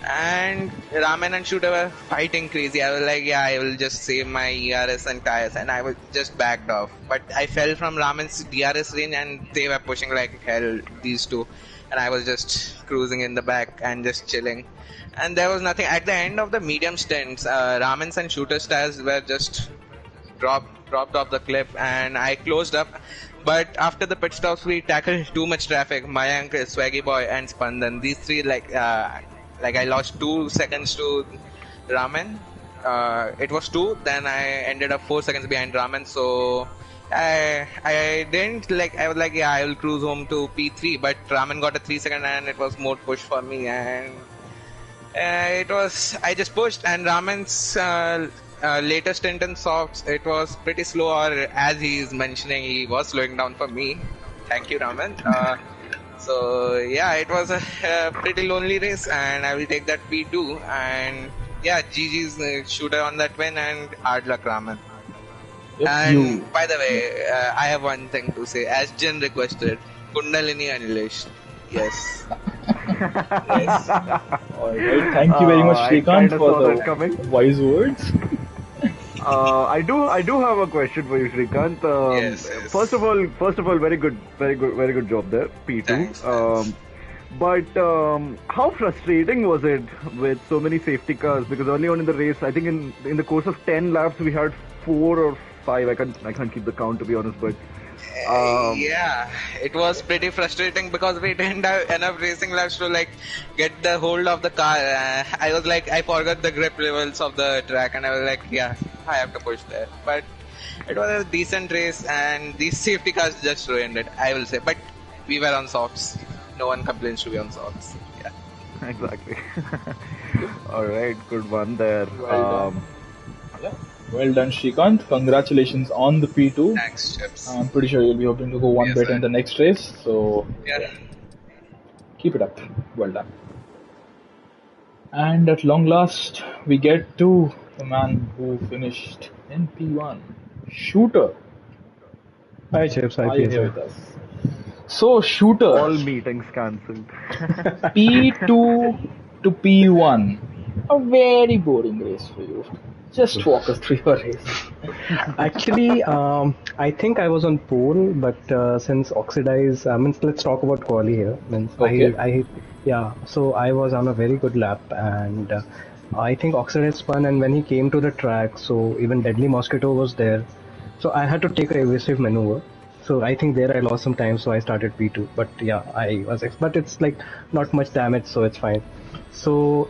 Speaker 4: and Raman and Shooter were fighting crazy. I was like, yeah, I will just save my ERS and tires, and I was just backed off. But I fell from Raman's DRS range and they were pushing like hell, these two, and I was just cruising in the back and just chilling. And there was nothing. At the end of the medium stints, Raman's and Shooter's tires were just dropped off the cliff, and I closed up. But after the pit stops, we tackled too much traffic. Mayank, Swaggy Boy, and Spandan. These three, like I lost 2 seconds to Raman. It was 2. Then I ended up 4 seconds behind Raman. So I didn't like. I was like, yeah, I will cruise home to P3. But Raman got a 3 second, and it was more push for me. And it was. I just pushed, and Raman's latest stint in softs, it was pretty slow, or as he's mentioning, he was slowing down for me. Thank you, Raman. So yeah, it was a pretty lonely race, and I will take that P2. And yeah, GG's Shooter on that win, and hard luck, Raman.
Speaker 1: Yep,
Speaker 4: And by the way, I have one thing to say. As Jin requested, Kundalini unleashed. Yes. Yes.
Speaker 1: Alright, thank you very much,
Speaker 2: I
Speaker 1: Shrikant,
Speaker 2: kinda
Speaker 1: for
Speaker 2: saw that
Speaker 1: the
Speaker 2: coming.
Speaker 1: wise words.
Speaker 2: I do have a question for you, Shrikant.
Speaker 4: Yes.
Speaker 2: First of all, very good job there, P2.
Speaker 4: Thanks.
Speaker 2: But how frustrating was it with so many safety cars? Because early on in the race, I think in the course of 10 laps, we had 4 or 5. I can't keep the count, to be honest, but.
Speaker 4: Yeah, it was pretty frustrating because we didn't have enough racing laps to like get the hold of the car. I was like, I forgot the grip levels of the track, and I was like, yeah, I have to push there. But it was a decent race, and these safety cars just ruined it, I will say. But we were on softs. No one complains to be on softs. Yeah.
Speaker 2: Exactly. All right, good one there.
Speaker 1: Well done, Shrikant. Congratulations on the P2.
Speaker 4: Thanks, Chips.
Speaker 1: I'm pretty sure you'll be hoping to go one
Speaker 4: Yes,
Speaker 1: better
Speaker 4: sir.
Speaker 1: in the next race. So
Speaker 4: Yeah.
Speaker 1: keep it up. Well done. And at long last, we get to the man who finished in P1. Shooter,
Speaker 5: Hi, Chips. Hi,
Speaker 1: are you here
Speaker 5: PSI.
Speaker 1: with us? So, Shooter,
Speaker 2: All meetings cancelled.
Speaker 1: P2 to P1. A very boring race for you. Just walk us through your race.
Speaker 5: Actually, I think I was on pole, but since Oxidize, let's talk about quali here.
Speaker 1: Okay.
Speaker 5: Yeah, so I was on a very good lap, and I think Oxidize spun, and when he came to the track, so even Deadly Mosquito was there, so I had to take a evasive maneuver. So I think there I lost some time, so I started P2. But yeah, but it's like not much damage, so it's fine. So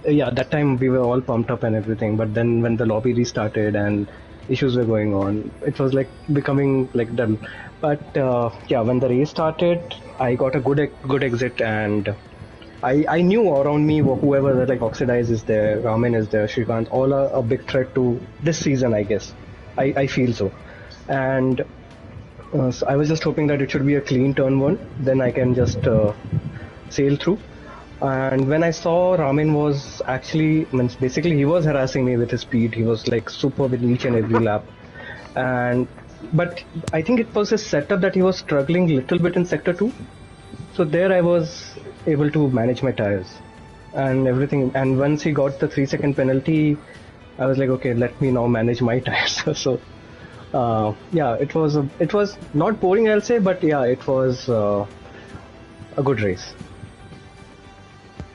Speaker 5: yeah, that time we were all pumped up and everything, but then when the lobby restarted and issues were going on, it was like becoming like dull. But yeah, when the race started, I got a good exit, and I knew around me whoever, like Oxidize is there, Ramen is there, Shrikant, all are a big threat to this season, I guess. I feel so. And so I was just hoping that it should be a clean turn one, then I can just sail through. And when I saw Ramin was actually, means basically he was harassing me with his speed. He was like super with each and every lap. And but I think it was his setup that he was struggling a little bit in sector 2. So there I was able to manage my tires and everything. And once he got the 3-second penalty, I was like, okay, let me now manage my tires. So yeah, it was not boring, I'll say, but yeah, it was a good race.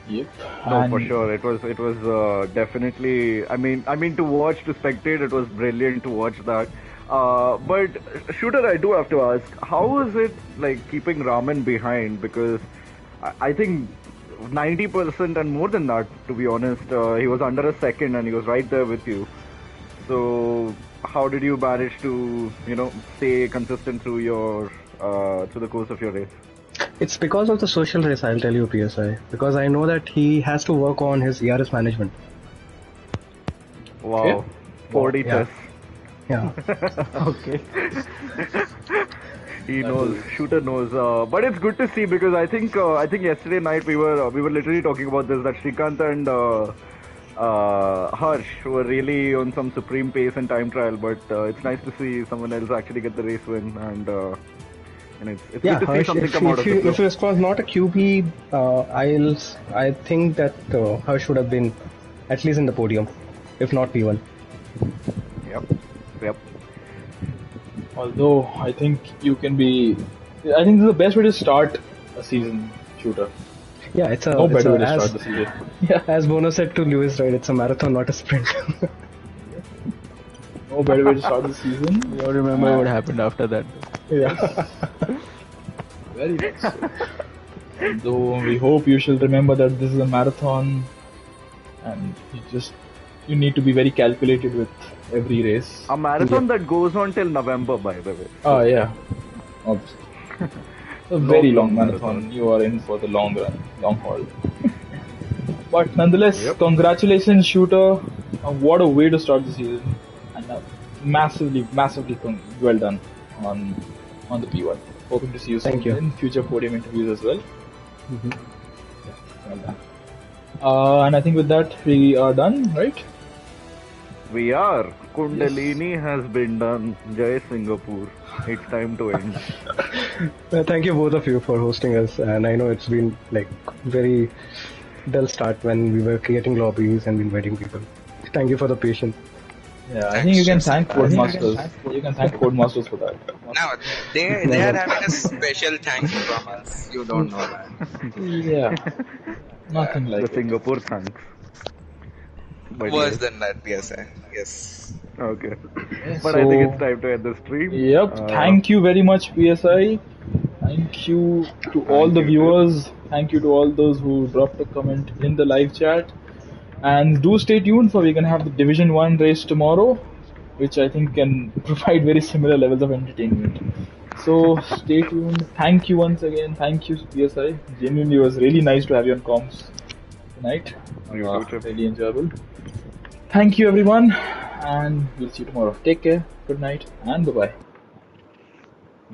Speaker 1: Yep.
Speaker 2: No, for sure. It was definitely. I mean, to watch, to spectate, it was brilliant to watch that. But Shooter, I do have to ask, how is it like keeping Raman behind? Because I think 90% and more than that, to be honest, he was under a second and he was right there with you. So how did you manage to, stay consistent through your through the course of your race?
Speaker 5: It's because of the social race, I'll tell you, PSI. Because I know that he has to work on his ERS management.
Speaker 2: Wow,
Speaker 1: Okay.
Speaker 2: 4D
Speaker 5: Yeah.
Speaker 2: chess.
Speaker 5: Yeah.
Speaker 2: Okay. He knows. Shooter knows. But it's good to see because I think yesterday night we were literally talking about this, that Shrikant and Harsh were really on some supreme pace and time trial. But it's nice to see someone else actually get the race win, and it's
Speaker 5: Yeah,
Speaker 2: good to see
Speaker 5: Harsh,
Speaker 2: something
Speaker 5: if,
Speaker 2: come out
Speaker 5: if,
Speaker 2: of
Speaker 5: you,
Speaker 2: the
Speaker 5: if it was not a QB, I think that Harsh would have been at least in the podium, if not P1.
Speaker 2: Yep. Yep.
Speaker 1: Although I think you can be. I think this is the best way to start a season, Shooter.
Speaker 5: Yeah, it's
Speaker 1: No
Speaker 5: it's
Speaker 1: better way to
Speaker 5: as
Speaker 1: start the season. Yeah.
Speaker 5: as Bono said to Lewis, right? It's a marathon, not a sprint.
Speaker 1: No better way to start the season.
Speaker 3: We all remember what happened after that.
Speaker 1: Yeah. Very much so. Though we hope you shall remember that this is a marathon, and you need to be very calculated with every race.
Speaker 2: A marathon that goes on till November, by the way.
Speaker 1: Oh yeah, obviously. A very long marathon. You are in for the long run, long haul. But nonetheless,
Speaker 2: Yep.
Speaker 1: congratulations, Shooter. What a way to start the season, and massively well done on the P1. Hoping to see you soon
Speaker 5: Thank you.
Speaker 1: in future podium interviews as well.
Speaker 5: Mhm.
Speaker 1: Well done. And I think with that we are done, right?
Speaker 2: We are. Kundalini has been done. Jai Singapore. It's time to end.
Speaker 5: Thank you both of you for hosting us, and I know it's been like very dull start when we were creating lobbies and inviting people. Thank you for the patience.
Speaker 1: Yeah, I think you can thank Codemasters. You can thank Codemasters for that.
Speaker 4: Now they are having a special thanks from us. You don't know that.
Speaker 1: Yeah, nothing
Speaker 2: The
Speaker 1: like it.
Speaker 2: Singapore thanks. But
Speaker 4: Worse
Speaker 2: yes.
Speaker 4: than that, PSI. Yes.
Speaker 2: Okay.
Speaker 1: Yeah,
Speaker 2: But I think
Speaker 1: so-
Speaker 2: it's time to end the stream.
Speaker 1: Yep. Thank you very much, PSI. Thank you to all
Speaker 2: Thank
Speaker 1: the
Speaker 2: you,
Speaker 1: viewers. Thank you to all those who dropped a comment in the live chat. And do stay tuned for we're gonna have the Division 1 race tomorrow, which I think can provide very similar levels of entertainment. So stay tuned. Thank you once again. Thank you, PSI. Genuinely, it was really nice to have you on comms tonight.
Speaker 2: You too, Chip.
Speaker 1: Really enjoyable. Thank you, everyone, and we'll see you tomorrow. Take care. Good night, and bye bye.